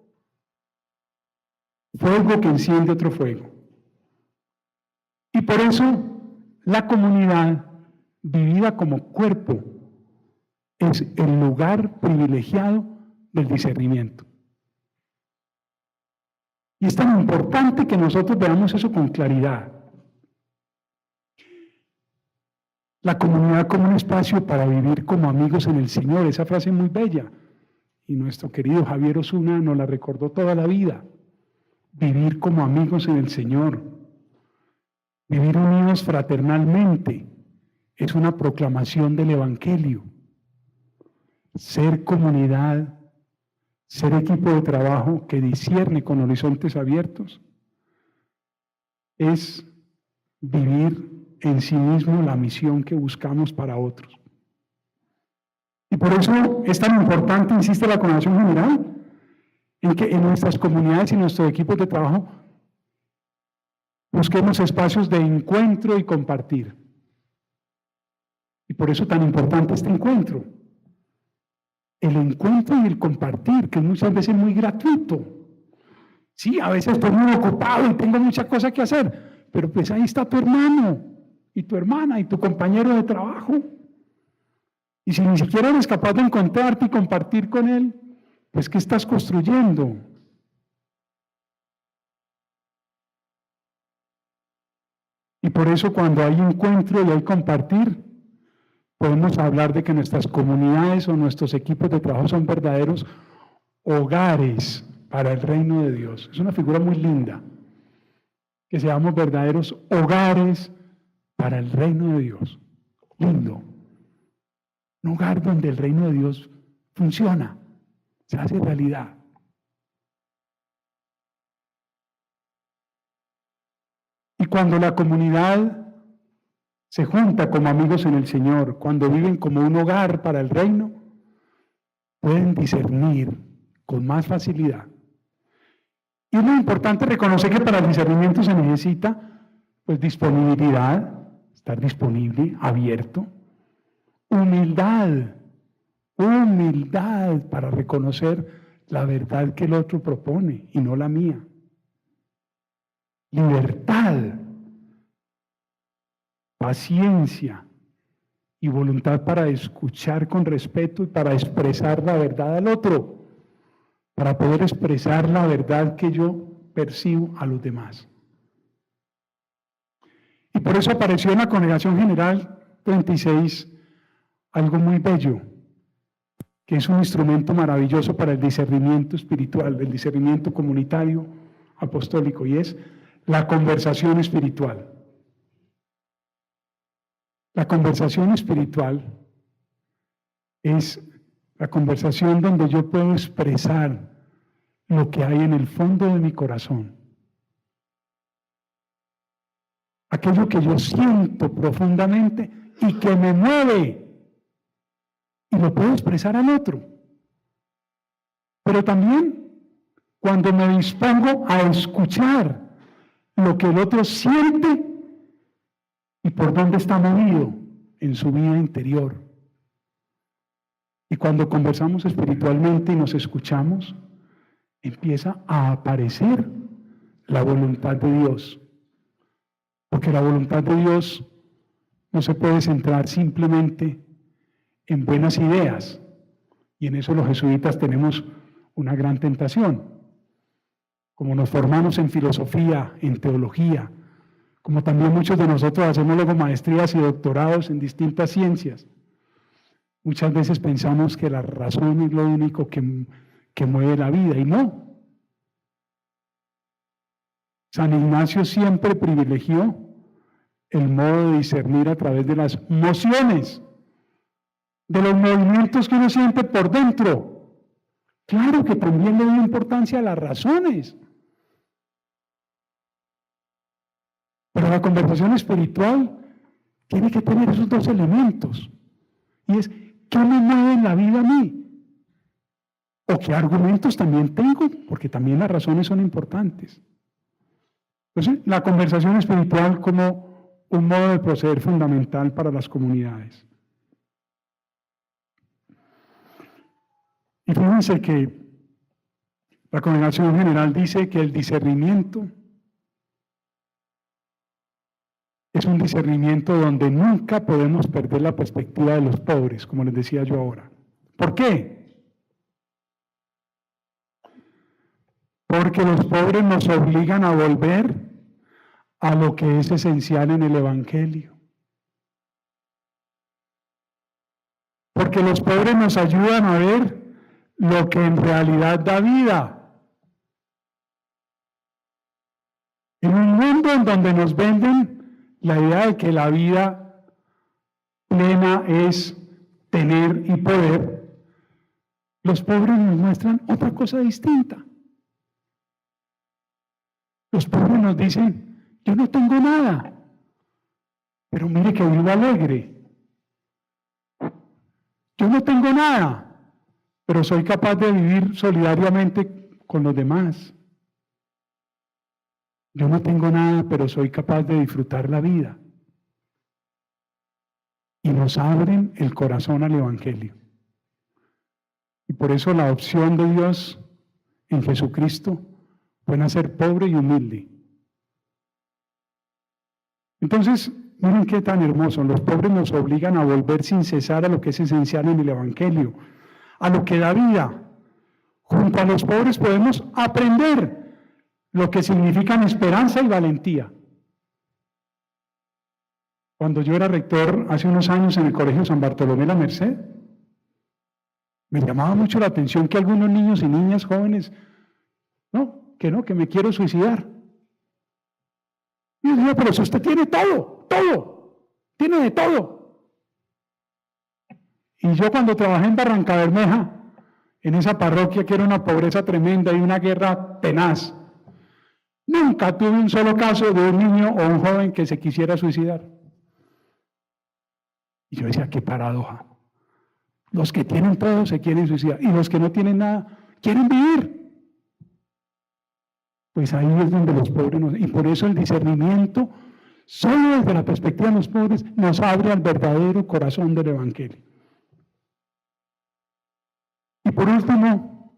Fuego que enciende otro fuego. Y por eso la comunidad vivida como cuerpo es el lugar privilegiado del discernimiento. Y es tan importante que nosotros veamos eso con claridad. La comunidad como un espacio para vivir como amigos en el Señor, esa frase es muy bella. Y nuestro querido Javier Osuna nos la recordó toda la vida. Vivir como amigos en el Señor. Vivir unidos fraternalmente es una proclamación del Evangelio. Ser comunidad, ser equipo de trabajo que discierne con horizontes abiertos, es vivir en sí mismo la misión que buscamos para otros. Y por eso es tan importante, insiste la Congregación General, en que en nuestras comunidades y nuestros equipos de trabajo busquemos espacios de encuentro y compartir. Y por eso tan importante este encuentro. El encuentro y el compartir, que muchas veces es muy gratuito. Sí, a veces estoy muy ocupado y tengo muchas cosas que hacer, pero pues ahí está tu hermano y tu hermana y tu compañero de trabajo. Y si ni siquiera eres capaz de encontrarte y compartir con él, pues ¿qué estás construyendo? Y por eso cuando hay encuentro y hay compartir, podemos hablar de que nuestras comunidades o nuestros equipos de trabajo son verdaderos hogares para el reino de Dios. Es una figura muy linda, que seamos verdaderos hogares para el reino de Dios. Lindo. Un hogar donde el reino de Dios funciona, se hace realidad. Y cuando la comunidad se junta como amigos en el Señor, cuando viven como un hogar para el reino, pueden discernir con más facilidad. Y es muy importante reconocer que para el discernimiento se necesita pues disponibilidad, estar disponible, abierto, humildad para reconocer la verdad que el otro propone y no la mía. Libertad, paciencia y voluntad para escuchar con respeto y para expresar la verdad al otro, para poder expresar la verdad que yo percibo a los demás. Y por eso apareció en la Congregación General 36 algo muy bello, que es un instrumento maravilloso para el discernimiento espiritual, el discernimiento comunitario apostólico, y es la conversación espiritual. La conversación espiritual es la conversación donde yo puedo expresar lo que hay en el fondo de mi corazón. Aquello que yo siento profundamente y que me mueve. Y lo puedo expresar al otro. Pero también cuando me dispongo a escuchar lo que el otro siente y por dónde está movido en su vida interior. Y cuando conversamos espiritualmente y nos escuchamos, empieza a aparecer la voluntad de Dios. Porque la voluntad de Dios no se puede centrar simplemente en buenas ideas. Y en eso los jesuitas tenemos una gran tentación. Como nos formamos en filosofía, en teología, como también muchos de nosotros hacemos luego maestrías y doctorados en distintas ciencias. Muchas veces pensamos que la razón es lo único que mueve la vida, y no. San Ignacio siempre privilegió el modo de discernir a través de las emociones, de los movimientos que uno siente por dentro. Claro que también le dio importancia a las razones. Pero la conversación espiritual tiene que tener esos dos elementos. Y es, ¿qué me mueve en la vida a mí? ¿O qué argumentos también tengo? Porque también las razones son importantes. Entonces, la conversación espiritual como un modo de proceder fundamental para las comunidades. Y fíjense que la Congregación General dice que el discernimiento es un discernimiento donde nunca podemos perder la perspectiva de los pobres, como les decía yo ahora. ¿Por qué? Porque los pobres nos obligan a volver a lo que es esencial en el Evangelio. Porque los pobres nos ayudan a ver lo que en realidad da vida. En un mundo en donde nos venden la idea de que la vida plena es tener y poder, los pobres nos muestran otra cosa distinta. Los pobres nos dicen, yo no tengo nada, pero mire que vivo alegre. Yo no tengo nada, pero soy capaz de vivir solidariamente con los demás. Yo no tengo nada, pero soy capaz de disfrutar la vida. Y nos abren el corazón al Evangelio. Y por eso la opción de Dios en Jesucristo fue nacer pobre y humilde. Entonces, miren qué tan hermoso. Los pobres nos obligan a volver sin cesar a lo que es esencial en el Evangelio, a lo que da vida. Junto a los pobres podemos aprender lo que significan esperanza y valentía. Cuando yo era rector hace unos años en el Colegio San Bartolomé La Merced, me llamaba mucho la atención que algunos niños y niñas jóvenes, que me quiero suicidar. Y yo decía, pero si usted tiene todo, tiene de todo. Y yo cuando trabajé en Barranca Bermeja, en esa parroquia que era una pobreza tremenda y una guerra tenaz, nunca tuve un solo caso de un niño o un joven que se quisiera suicidar. Y yo decía, qué paradoja. Los que tienen todo se quieren suicidar y los que no tienen nada quieren vivir. Pues ahí es donde los pobres y por eso el discernimiento, solo desde la perspectiva de los pobres, nos abre al verdadero corazón del Evangelio. Y por último,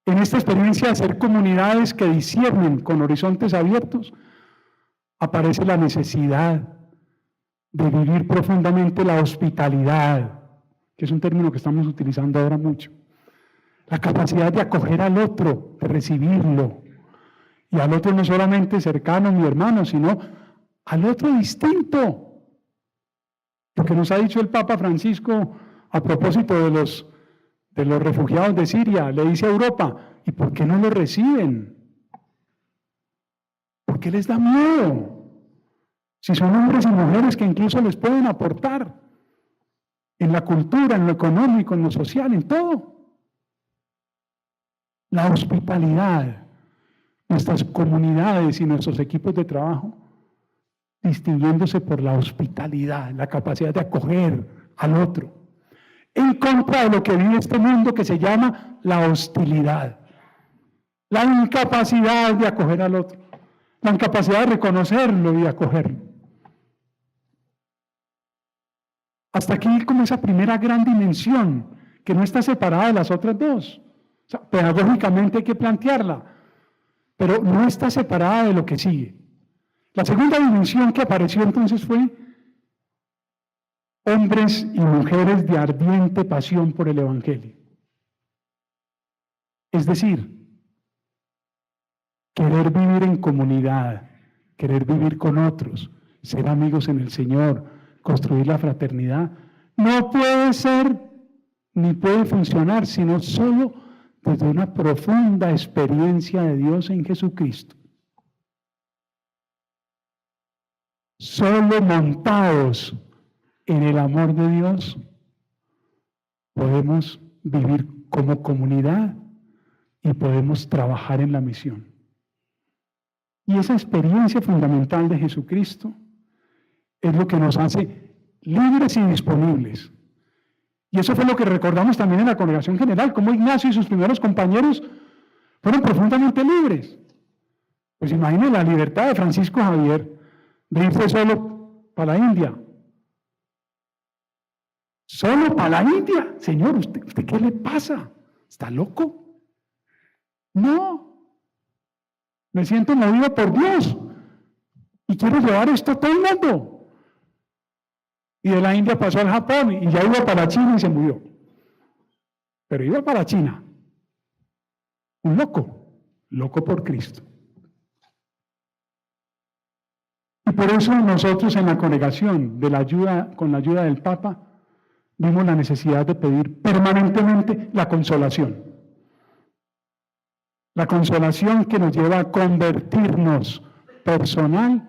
en esta experiencia de hacer comunidades que disciernen con horizontes abiertos, aparece la necesidad de vivir profundamente la hospitalidad, que es un término que estamos utilizando ahora mucho. La capacidad de acoger al otro, de recibirlo. Y al otro no solamente cercano, mi hermano, sino al otro distinto. Lo que nos ha dicho el Papa Francisco a propósito de los refugiados de Siria, le dice a Europa, ¿y por qué no lo reciben? ¿Por qué les da miedo? Si son hombres y mujeres que incluso les pueden aportar en la cultura, en lo económico, en lo social, en todo. La hospitalidad, nuestras comunidades y nuestros equipos de trabajo, distinguiéndose por la hospitalidad, la capacidad de acoger al otro, en contra de lo que vive este mundo que se llama la hostilidad, la incapacidad de acoger al otro, la incapacidad de reconocerlo y acogerlo. Hasta aquí como esa primera gran dimensión que no está separada de las otras dos. O sea, pedagógicamente hay que plantearla, pero no está separada de lo que sigue. La segunda dimensión que apareció entonces fue hombres y mujeres de ardiente pasión por el Evangelio. Es decir, querer vivir en comunidad, querer vivir con otros, ser amigos en el Señor, construir la fraternidad, no puede ser ni puede funcionar sino solo desde una profunda experiencia de Dios en Jesucristo. Solo montados en el amor de Dios podemos vivir como comunidad y podemos trabajar en la misión. Y esa experiencia fundamental de Jesucristo es lo que nos hace libres y disponibles. Y eso fue lo que recordamos también en la congregación general, cómo Ignacio y sus primeros compañeros fueron profundamente libres. Pues imaginen la libertad de Francisco Javier de irse solo para la India. ¿Solo para la India? Señor, ¿usted qué le pasa? ¿Está loco? No. Me siento movido por Dios y quiero llevar esto a todo el mundo. Y de la India pasó al Japón y ya iba para China y se murió. Pero iba para China. Un loco por Cristo. Y por eso nosotros en la congregación, con la ayuda del Papa, vimos la necesidad de pedir permanentemente la consolación. La consolación que nos lleva a convertirnos personal,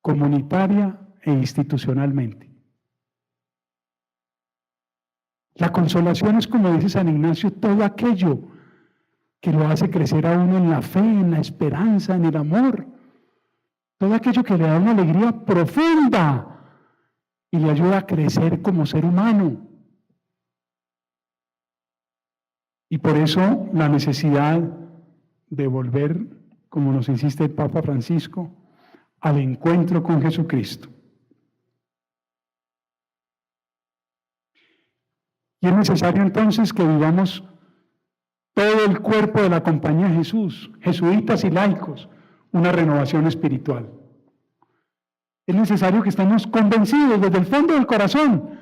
comunitaria e institucionalmente. La consolación es, como dice San Ignacio, todo aquello que lo hace crecer a uno en la fe, en la esperanza, en el amor. Todo aquello que le da una alegría profunda y le ayuda a crecer como ser humano. Y por eso la necesidad de volver, como nos insiste el Papa Francisco, al encuentro con Jesucristo. Y es necesario entonces que vivamos todo el cuerpo de la Compañía de Jesús, jesuitas y laicos, una renovación espiritual. Es necesario que estemos convencidos desde el fondo del corazón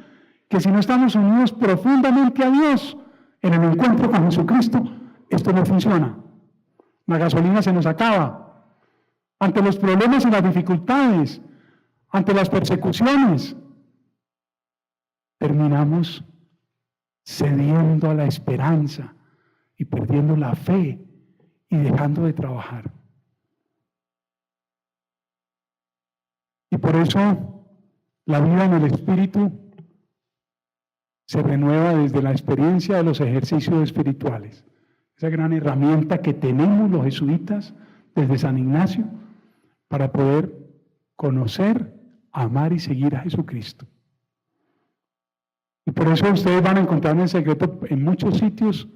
que si no estamos unidos profundamente a Dios en el encuentro con Jesucristo, esto no funciona. La gasolina se nos acaba. Ante los problemas y las dificultades, ante las persecuciones, terminamos cediendo a la esperanza y perdiendo la fe y dejando de trabajar. Y por eso la vida en el Espíritu se renueva desde la experiencia de los ejercicios espirituales. Esa gran herramienta que tenemos los jesuitas desde San Ignacio para poder conocer, amar y seguir a Jesucristo. Y por eso ustedes van a encontrar en el secreto en muchos sitios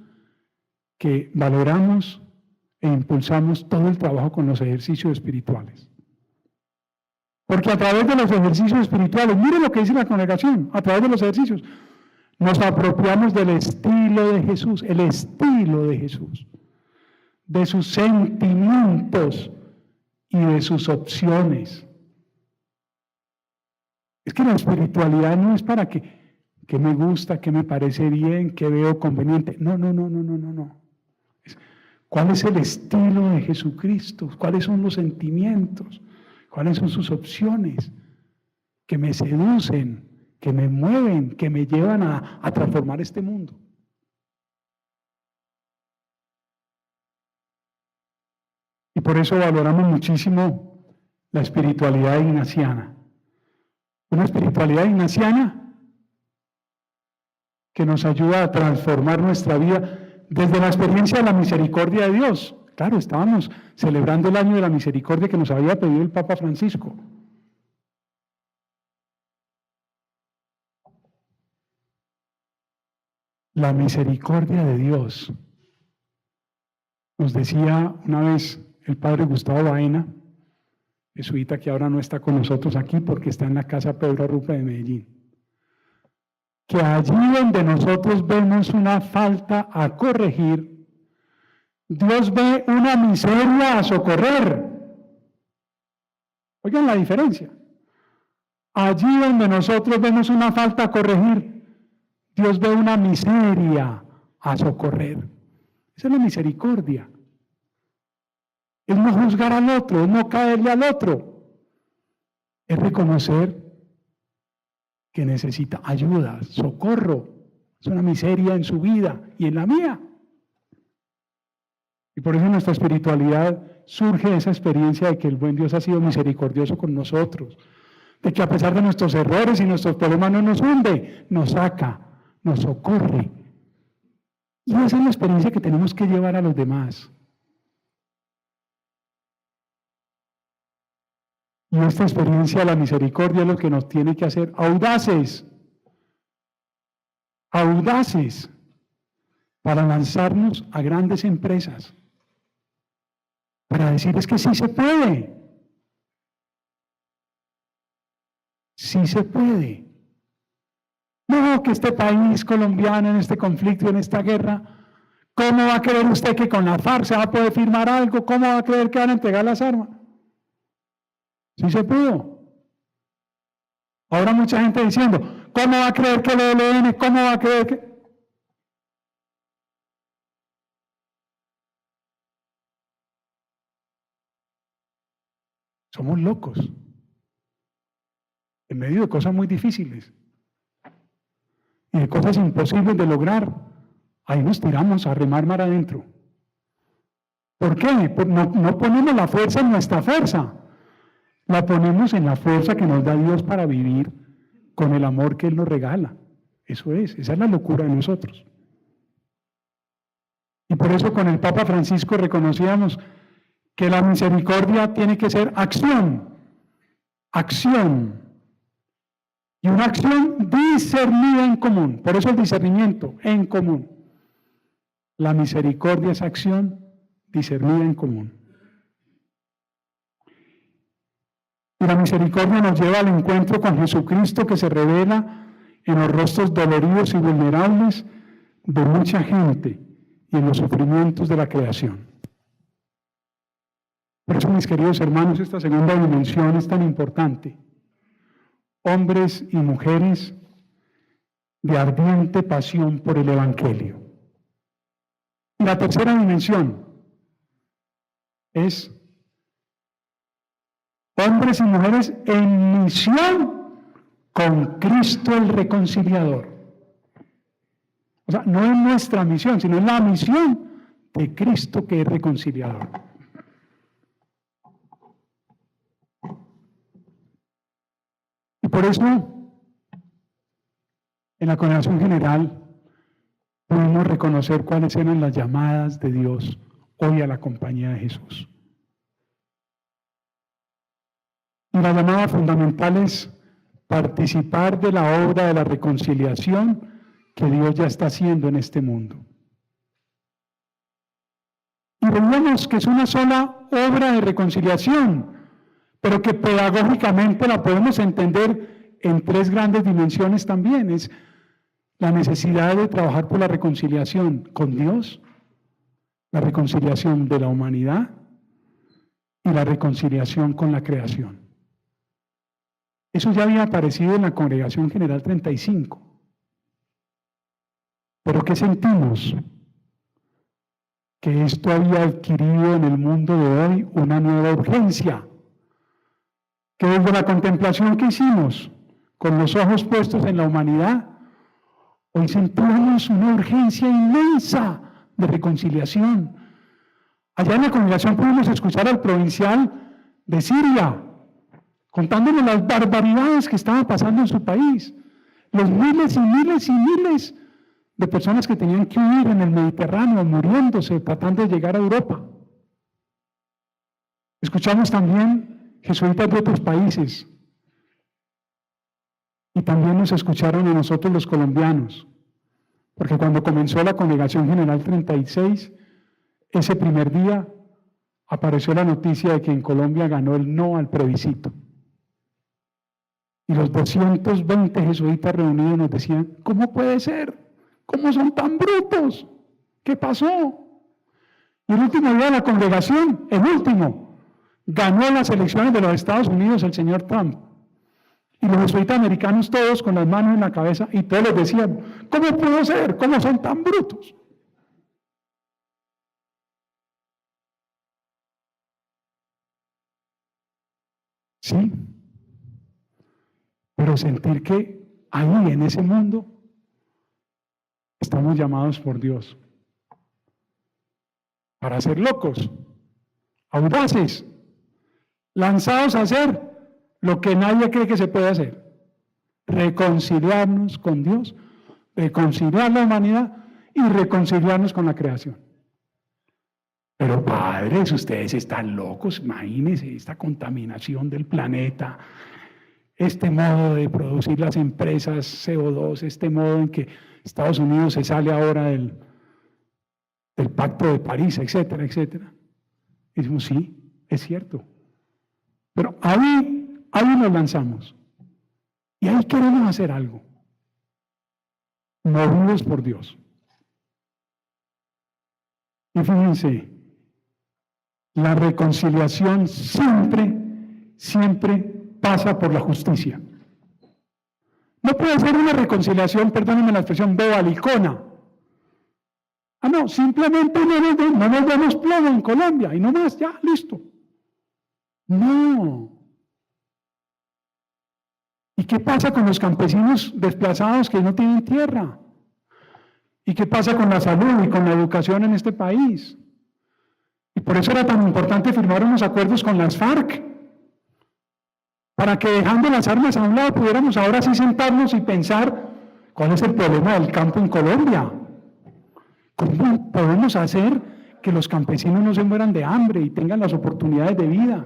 que valoramos e impulsamos todo el trabajo con los ejercicios espirituales. Porque a través de los ejercicios espirituales, miren lo que dice la congregación, a través de los ejercicios, nos apropiamos del estilo de Jesús, el estilo de Jesús, de sus sentimientos y de sus opciones. Es que la espiritualidad no es para que me gusta, que me parece bien, que veo conveniente. No. ¿Cuál es el estilo de Jesucristo? ¿Cuáles son los sentimientos? ¿Cuáles son sus opciones que me seducen, que me mueven, que me llevan a transformar este mundo? Y por eso valoramos muchísimo la espiritualidad ignaciana. Una espiritualidad ignaciana que nos ayuda a transformar nuestra vida desde la experiencia de la misericordia de Dios. Claro, estábamos celebrando el año de la misericordia que nos había pedido el Papa Francisco. La misericordia de Dios. Nos decía una vez el padre Gustavo Baena, jesuita que ahora no está con nosotros aquí porque está en la casa Pedro Arrupe de Medellín, que allí donde nosotros vemos una falta a corregir, Dios ve una miseria a socorrer. Oigan la diferencia. Allí donde nosotros vemos una falta a corregir, Dios ve una miseria a socorrer. Esa es la misericordia. Es no juzgar al otro, es no caerle al otro. Es reconocer que necesita ayuda, socorro. Es una miseria en su vida y en la mía. Y por eso en nuestra espiritualidad surge esa experiencia de que el buen Dios ha sido misericordioso con nosotros, de que a pesar de nuestros errores y nuestros problemas no nos hunde, nos saca, nos socorre. Y esa es la experiencia que tenemos que llevar a los demás. Y esta experiencia de la misericordia es lo que nos tiene que hacer audaces, audaces, para lanzarnos a grandes empresas, para decir es que sí se puede, sí se puede. No, que este país colombiano en este conflicto, en esta guerra, ¿cómo va a creer usted que con la FARC se va a poder firmar algo? ¿Cómo va a creer que van a entregar las armas? Sí se pudo. Ahora mucha gente diciendo, ¿cómo va a creer que el ELN? ¿Cómo va a creer que...? Somos locos. En medio de cosas muy difíciles y de cosas imposibles de lograr, ahí nos tiramos a remar mar adentro. ¿Por qué? No ponemos la fuerza en nuestra fuerza, la ponemos en la fuerza que nos da Dios para vivir con el amor que Él nos regala. Eso es, esa es la locura de nosotros. Y por eso con el Papa Francisco reconocíamos que la misericordia tiene que ser acción, acción. Y una acción discernida en común. Por eso el discernimiento en común. La misericordia es acción discernida en común. Y la misericordia nos lleva al encuentro con Jesucristo que se revela en los rostros doloridos y vulnerables de mucha gente y en los sufrimientos de la creación. Por eso, mis queridos hermanos, esta segunda dimensión es tan importante. Hombres y mujeres de ardiente pasión por el Evangelio. Y la tercera dimensión es hombres y mujeres en misión con Cristo el reconciliador. O sea, no es nuestra misión, sino es la misión de Cristo que es reconciliador. Y por eso, en la Congregación General, pudimos reconocer cuáles eran las llamadas de Dios hoy a la compañía de Jesús. Y la llamada fundamental es participar de la obra de la reconciliación que Dios ya está haciendo en este mundo. Y veíamos que es una sola obra de reconciliación, pero que pedagógicamente la podemos entender en tres grandes dimensiones también. Es la necesidad de trabajar por la reconciliación con Dios, la reconciliación de la humanidad y la reconciliación con la creación. Eso ya había aparecido en la Congregación General 35. ¿Pero qué sentimos? Que esto había adquirido en el mundo de hoy una nueva urgencia. Que desde la contemplación que hicimos, con los ojos puestos en la humanidad, hoy sentíamos una urgencia inmensa de reconciliación. Allá en la congregación pudimos escuchar al provincial de Siria, contándonos las barbaridades que estaban pasando en su país, los miles y miles y miles de personas que tenían que huir en el Mediterráneo, muriéndose, tratando de llegar a Europa. Escuchamos también jesuitas de otros países y también nos escucharon a nosotros los colombianos, porque cuando comenzó la Congregación General 36, ese primer día apareció la noticia de que en Colombia ganó el no al plebiscito. Y los 220 jesuitas reunidos nos decían, ¿cómo puede ser? ¿Cómo son tan brutos? ¿Qué pasó? Y el último día de la congregación, el último, ganó las elecciones de los Estados Unidos el señor Trump. Y los jesuitas americanos todos con las manos en la cabeza y todos les decían, ¿cómo pudo ser? ¿Cómo son tan brutos? Sí, pero sentir que ahí en ese mundo, estamos llamados por Dios para ser locos, audaces, lanzados a hacer lo que nadie cree que se puede hacer: reconciliarnos con Dios, reconciliar la humanidad y reconciliarnos con la creación. Pero padres, ustedes están locos, imagínense esta contaminación del planeta, este modo de producir las empresas CO2, este modo en que Estados Unidos se sale ahora del Pacto de París, etcétera, etcétera. Y decimos, sí, es cierto. Pero ahí nos lanzamos. Y ahí queremos hacer algo. Movidos por Dios. Y fíjense, la reconciliación siempre pasa por la justicia. No puede ser una reconciliación, perdónenme la expresión, bobalicona. No, simplemente no nos damos plomo en Colombia y no más, ya, listo. No. ¿Y qué pasa con los campesinos desplazados que no tienen tierra? ¿Y qué pasa con la salud y con la educación en este país? Y por eso era tan importante firmar unos acuerdos con las FARC, para que dejando las armas a un lado pudiéramos ahora sí sentarnos y pensar cuál es el problema del campo en Colombia. ¿Cómo podemos hacer que los campesinos no se mueran de hambre y tengan las oportunidades de vida?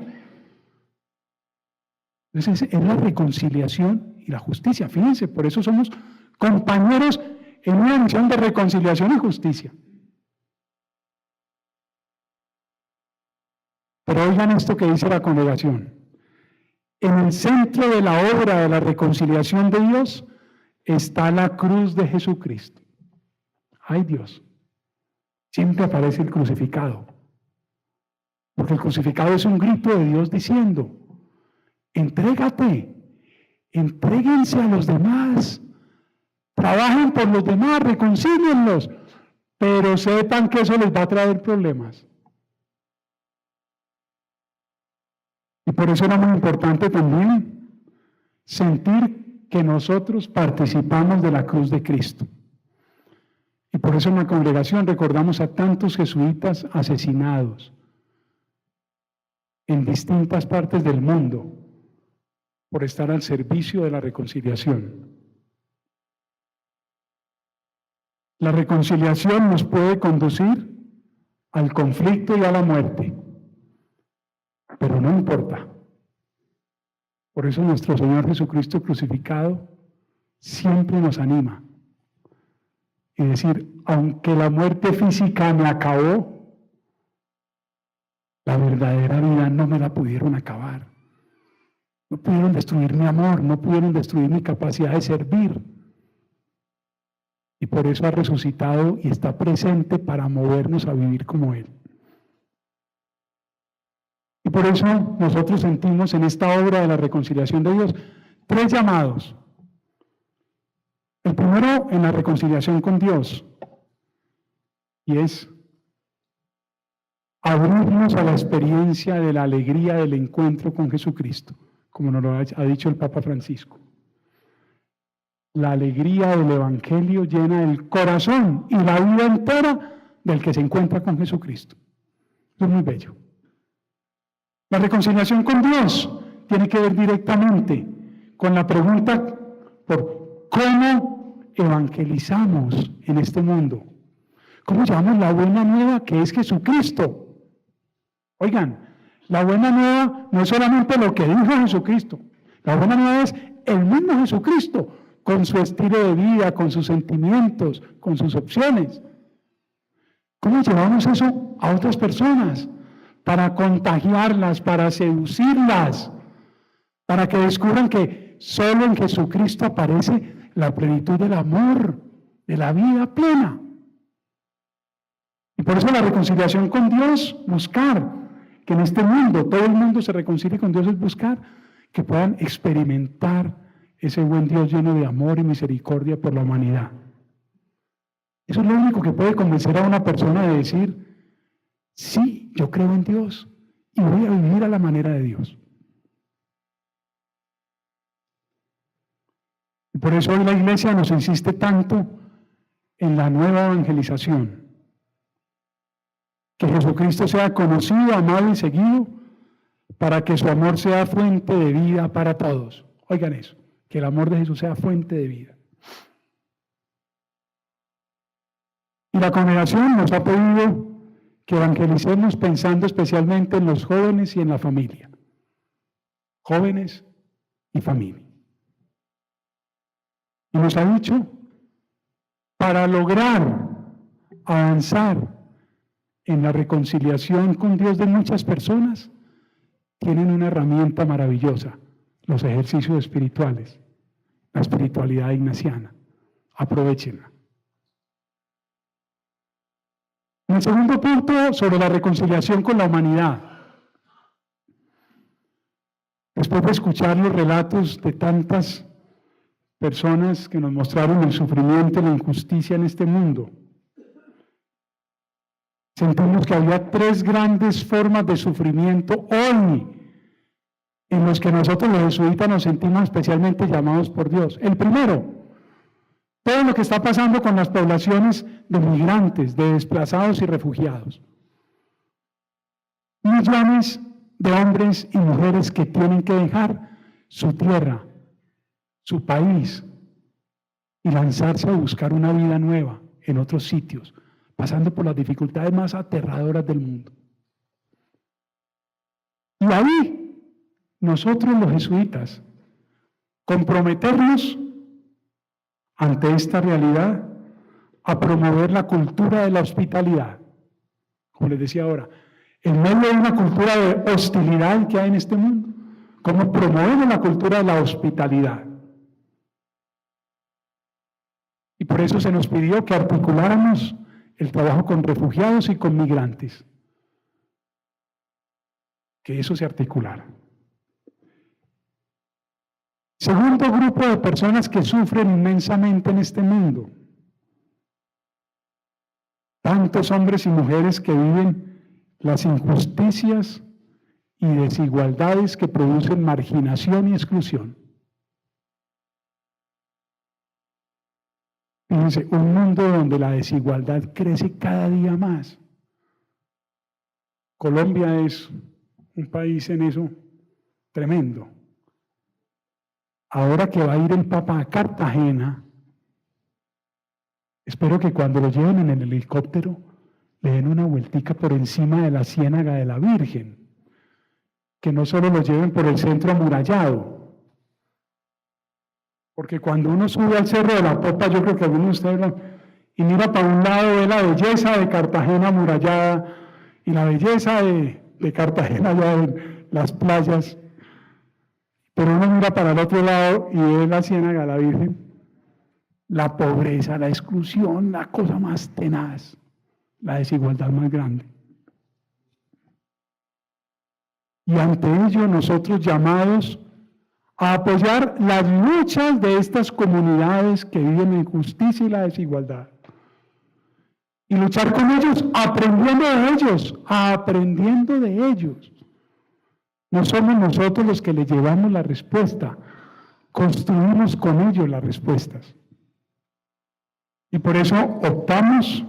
Entonces es la reconciliación y la justicia. Fíjense, por eso somos compañeros en una misión de reconciliación y justicia. Pero oigan esto que dice la congregación. En el centro de la obra de la reconciliación de Dios está la cruz de Jesucristo. ¡Ay, Dios! Siempre aparece el crucificado. Porque el crucificado es un grito de Dios diciendo: entrégate, entréguense a los demás, trabajen por los demás, reconcílienlos, pero sepan que eso les va a traer problemas. Y por eso era muy importante también sentir que nosotros participamos de la cruz de Cristo. Y por eso en la congregación recordamos a tantos jesuitas asesinados en distintas partes del mundo por estar al servicio de la reconciliación. La reconciliación nos puede conducir al conflicto y a la muerte, pero no importa. Por eso nuestro Señor Jesucristo crucificado siempre nos anima. Y decir, aunque la muerte física me acabó, la verdadera vida no me la pudieron acabar. No pudieron destruir mi amor, no pudieron destruir mi capacidad de servir. Y por eso ha resucitado y está presente para movernos a vivir como Él. Y por eso nosotros sentimos en esta obra de la reconciliación de Dios 3 llamados. El primero en la reconciliación con Dios, y es abrirnos a la experiencia de la alegría del encuentro con Jesucristo, como nos lo ha dicho el Papa Francisco. La alegría del Evangelio llena el corazón y la vida entera del que se encuentra con Jesucristo. Eso es muy bello. La reconciliación con Dios tiene que ver directamente con la pregunta por cómo evangelizamos en este mundo. ¿Cómo llevamos la buena nueva que es Jesucristo? Oigan, la buena nueva no es solamente lo que dijo Jesucristo. La buena nueva es el mismo Jesucristo, con su estilo de vida, con sus sentimientos, con sus opciones. ¿Cómo llevamos eso a otras personas? Para contagiarlas, para seducirlas, para que descubran que solo en Jesucristo aparece la plenitud del amor, de la vida plena. Y por eso la reconciliación con Dios, buscar que en este mundo, todo el mundo se reconcilie con Dios, es buscar que puedan experimentar ese buen Dios lleno de amor y misericordia por la humanidad. Eso es lo único que puede convencer a una persona de decir, sí, yo creo en Dios y voy a vivir a la manera de Dios. Por eso hoy la Iglesia nos insiste tanto en la nueva evangelización. Que Jesucristo sea conocido, amado y seguido, para que su amor sea fuente de vida para todos. Oigan eso, que el amor de Jesús sea fuente de vida. Y la congregación nos ha pedido que evangelicemos pensando especialmente en los jóvenes y en la familia. Jóvenes y familia. Y nos ha dicho, para lograr avanzar en la reconciliación con Dios de muchas personas, tienen una herramienta maravillosa, los ejercicios espirituales, la espiritualidad ignaciana. Aprovéchenla. El segundo punto, sobre la reconciliación con la humanidad. Después de escuchar los relatos de tantas personas que nos mostraron el sufrimiento y la injusticia en este mundo, sentimos que había tres grandes formas de sufrimiento hoy en los que nosotros los jesuitas nos sentimos especialmente llamados por Dios. El primero, todo lo que está pasando con las poblaciones de migrantes, de desplazados y refugiados. Millones de hombres y mujeres que tienen que dejar su tierra, su país, y lanzarse a buscar una vida nueva en otros sitios, pasando por las dificultades más aterradoras del mundo. Y ahí, nosotros los jesuitas, comprometernos ante esta realidad a promover la cultura de la hospitalidad. Como les decía ahora, en medio de una cultura de hostilidad que hay en este mundo, ¿cómo promovemos la cultura de la hospitalidad? Y por eso se nos pidió que articuláramos el trabajo con refugiados y con migrantes. Que eso se articulara. Segundo grupo de personas que sufren inmensamente en este mundo. Tantos hombres y mujeres que viven las injusticias y desigualdades que producen marginación y exclusión. Fíjense, un mundo donde la desigualdad crece cada día más. Colombia es un país en eso tremendo. Ahora que va a ir el Papa a Cartagena, espero que cuando lo lleven en el helicóptero le den una vueltica por encima de la Ciénaga de la Virgen, que no solo lo lleven por el centro amurallado, porque cuando uno sube al Cerro de la Popa, yo creo que algunos de ustedes y mira para un lado ve la belleza de Cartagena amurallada y la belleza de Cartagena allá en las playas, pero uno mira para el otro lado y ve la Ciénaga de la Virgen, la pobreza, la exclusión, la cosa más tenaz, la desigualdad más grande. Y ante ello nosotros llamados a apoyar las luchas de estas comunidades que viven la injusticia y la desigualdad. Y luchar con ellos, aprendiendo de ellos. No somos nosotros los que les llevamos la respuesta, construimos con ellos las respuestas. Y por eso optamos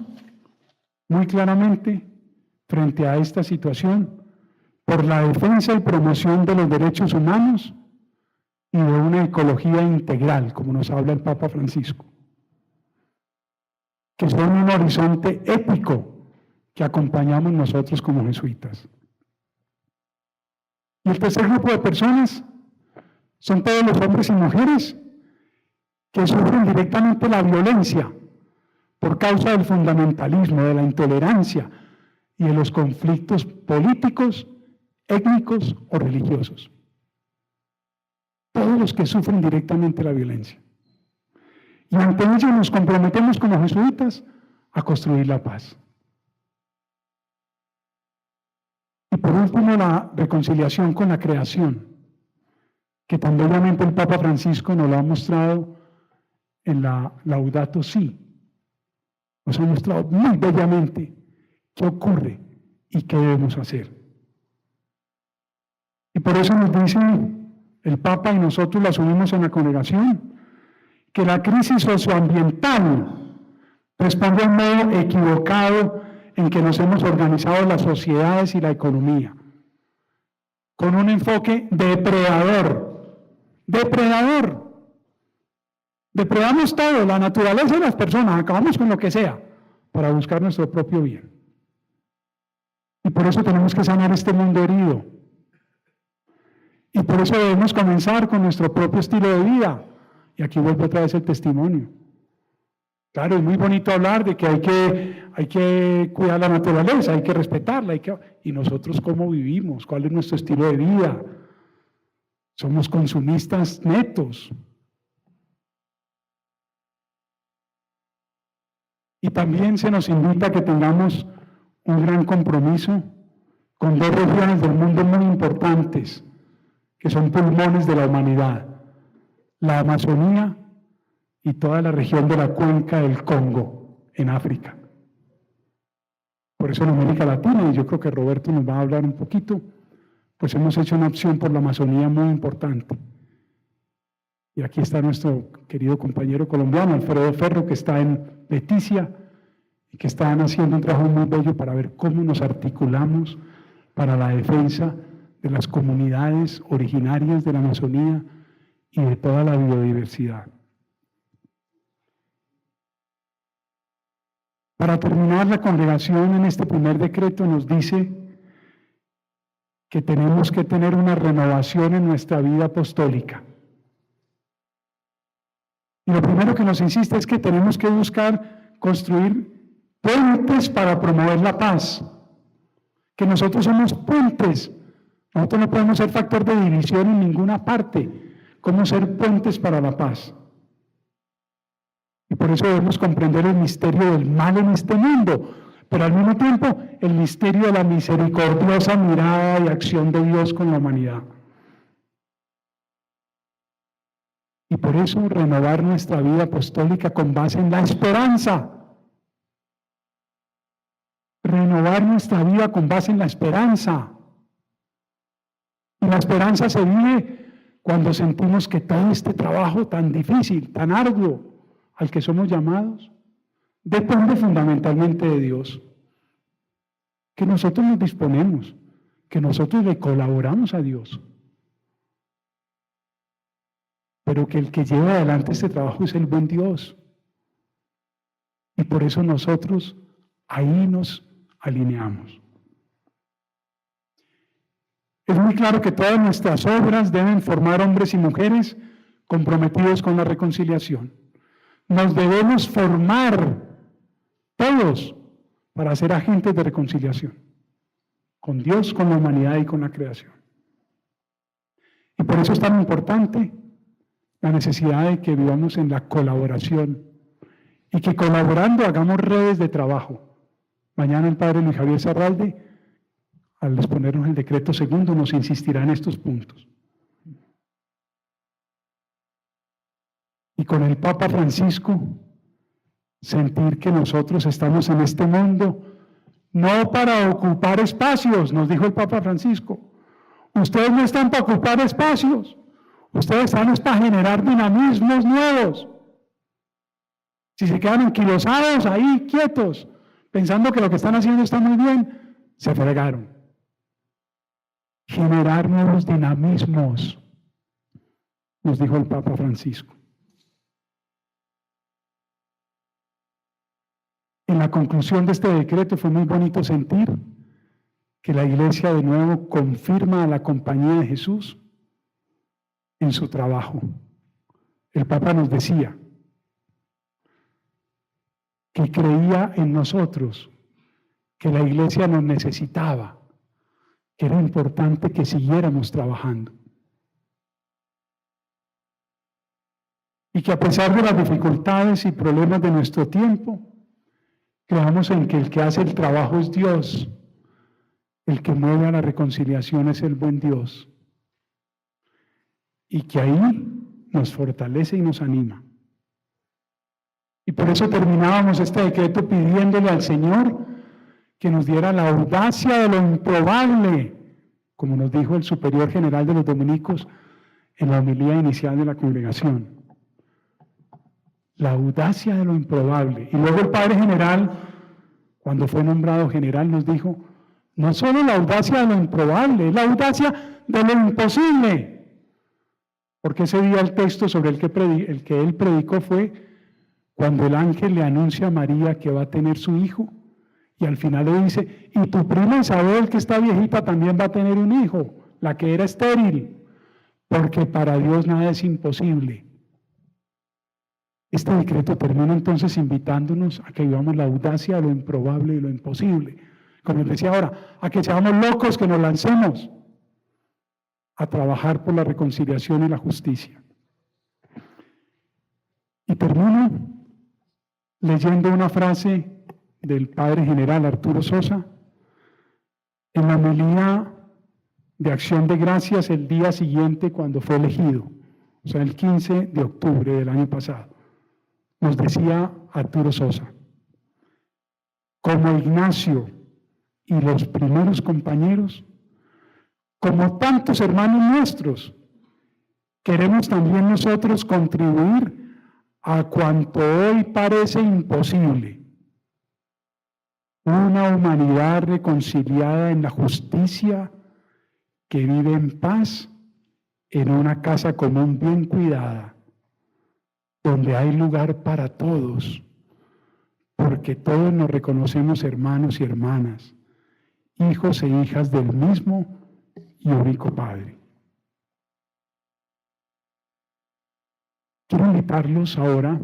muy claramente frente a esta situación por la defensa y promoción de los derechos humanos y de una ecología integral, como nos habla el Papa Francisco, que son un horizonte ético que acompañamos nosotros como jesuitas. Y el tercer grupo de personas son todos los hombres y mujeres que sufren directamente la violencia por causa del fundamentalismo, de la intolerancia y de los conflictos políticos, étnicos o religiosos. Todos los que sufren directamente la violencia. Y ante ello nos comprometemos como jesuitas a construir la paz. Y por último, la reconciliación con la creación, que tan bellamente el Papa Francisco nos lo ha mostrado en la Laudato Si. Nos ha mostrado muy bellamente qué ocurre y qué debemos hacer. Y por eso nos dice el Papa, y nosotros lo asumimos en la congregación, que la crisis socioambiental responde a un modo equivocado en que nos hemos organizado las sociedades y la economía, con un enfoque depredador. Depredamos todo, la naturaleza y las personas, acabamos con lo que sea, para buscar nuestro propio bien. Y por eso tenemos que sanar este mundo herido. Y por eso debemos comenzar con nuestro propio estilo de vida. Y aquí vuelve otra vez el testimonio. Claro, es muy bonito hablar de que hay que cuidar la naturaleza, hay que respetarla, y nosotros cómo vivimos, cuál es nuestro estilo de vida. Somos consumistas netos. Y también se nos invita a que tengamos un gran compromiso con dos regiones del mundo muy importantes, que son pulmones de la humanidad: la Amazonía y toda la región de la cuenca del Congo, en África. Por eso en América Latina, y yo creo que Roberto nos va a hablar un poquito, pues hemos hecho una opción por la Amazonía muy importante. Y aquí está nuestro querido compañero colombiano, Alfredo Ferro, que está en Leticia y que están haciendo un trabajo muy bello para ver cómo nos articulamos para la defensa de las comunidades originarias de la Amazonía y de toda la biodiversidad. Para terminar, la congregación en este primer decreto nos dice que tenemos que tener una renovación en nuestra vida apostólica. Y lo primero que nos insiste es que tenemos que buscar construir puentes para promover la paz. Que nosotros somos puentes. Nosotros no podemos ser factor de división en ninguna parte. ¿Cómo ser puentes para la paz? Y por eso debemos comprender el misterio del mal en este mundo, pero al mismo tiempo el misterio de la misericordiosa mirada y acción de Dios con la humanidad. Y por eso renovar nuestra vida apostólica con base en la esperanza. Renovar nuestra vida con base en la esperanza. Y la esperanza se vive cuando sentimos que todo este trabajo tan difícil, tan arduo, al que somos llamados, depende fundamentalmente de Dios. Que nosotros nos disponemos, que nosotros le colaboramos a Dios. Pero que el que lleva adelante este trabajo es el buen Dios. Y por eso nosotros ahí nos alineamos. Es muy claro que todas nuestras obras deben formar hombres y mujeres comprometidos con la reconciliación. Nos debemos formar todos para ser agentes de reconciliación con Dios, con la humanidad y con la creación. Y por eso es tan importante la necesidad de que vivamos en la colaboración y que colaborando hagamos redes de trabajo. Mañana el padre Luis Javier Zarralde, al exponernos el decreto segundo, nos insistirá en estos puntos. Y con el Papa Francisco, sentir que nosotros estamos en este mundo no para ocupar espacios, nos dijo el Papa Francisco. Ustedes no están para ocupar espacios, ustedes están para generar dinamismos nuevos. Si se quedan enquilosados ahí, quietos, pensando que lo que están haciendo está muy bien, se fregaron. Generar nuevos dinamismos, nos dijo el Papa Francisco. En la conclusión de este decreto fue muy bonito sentir que la Iglesia de nuevo confirma a la compañía de Jesús en su trabajo. El Papa nos decía que creía en nosotros, que la Iglesia nos necesitaba, que era importante que siguiéramos trabajando. Y que a pesar de las dificultades y problemas de nuestro tiempo, creamos en que el que hace el trabajo es Dios, el que mueve a la reconciliación es el buen Dios, y que ahí nos fortalece y nos anima. Y por eso terminábamos este decreto pidiéndole al Señor que nos diera la audacia de lo improbable, como nos dijo el superior general de los dominicos en la homilía inicial de la congregación. La audacia de lo improbable. Y luego el Padre General, cuando fue nombrado general, nos dijo, no solo la audacia de lo improbable, es la audacia de lo imposible. Porque ese día el texto sobre el que él predicó fue cuando el ángel le anuncia a María que va a tener su hijo, y al final le dice, y tu prima Isabel, que está viejita, también va a tener un hijo, la que era estéril, porque para Dios nada es imposible. Este decreto termina entonces invitándonos a que vivamos la audacia de lo improbable y lo imposible. Como les decía ahora, a que seamos locos, que nos lancemos a trabajar por la reconciliación y la justicia. Y termino leyendo una frase del Padre General Arturo Sosa en la homilía de Acción de Gracias el día siguiente cuando fue elegido, o sea, el 15 de octubre del año pasado. Nos decía Arturo Sosa, como Ignacio y los primeros compañeros, como tantos hermanos nuestros, queremos también nosotros contribuir a cuanto hoy parece imposible. Una humanidad reconciliada en la justicia que vive en paz en una casa común bien cuidada, donde hay lugar para todos, porque todos nos reconocemos hermanos y hermanas, hijos e hijas del mismo y único Padre. Quiero invitarlos ahora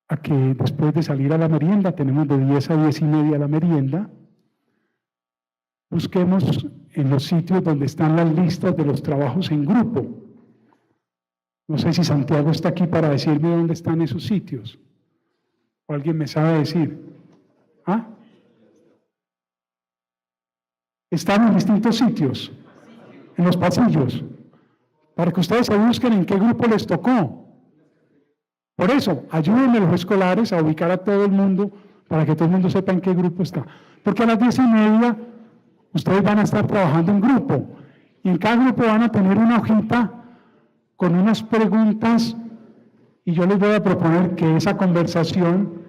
a que después de salir a la merienda, tenemos de 10 a 10 y media la merienda, busquemos en los sitios donde están las listas de los trabajos en grupo. No sé si Santiago está aquí para decirme dónde están esos sitios. ¿O alguien me sabe decir? ¿Ah? Están en distintos sitios, en los pasillos, para que ustedes se busquen en qué grupo les tocó. Por eso, ayúdenme los escolares a ubicar a todo el mundo, para que todo el mundo sepa en qué grupo está. Porque a las 10 y media, ustedes van a estar trabajando en grupo, y en cada grupo van a tener una hojita con unas preguntas, y yo les voy a proponer que esa conversación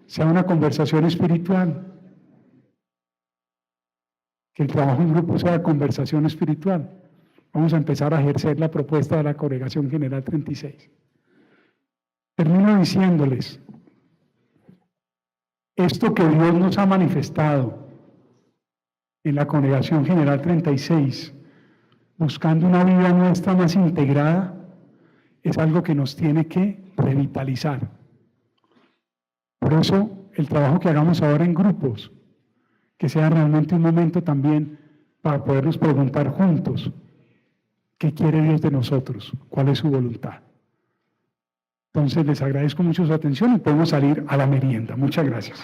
sea una conversación espiritual. Que el trabajo en grupo sea conversación espiritual. Vamos a empezar a ejercer la propuesta de la Congregación General 36. Termino diciéndoles, esto que Dios nos ha manifestado en la Congregación General 36, buscando una vida nuestra más integrada, es algo que nos tiene que revitalizar. Por eso, el trabajo que hagamos ahora en grupos, que sea realmente un momento también para podernos preguntar juntos, ¿qué quiere Dios de nosotros? ¿Cuál es su voluntad? Entonces, les agradezco mucho su atención y podemos salir a la merienda. Muchas gracias.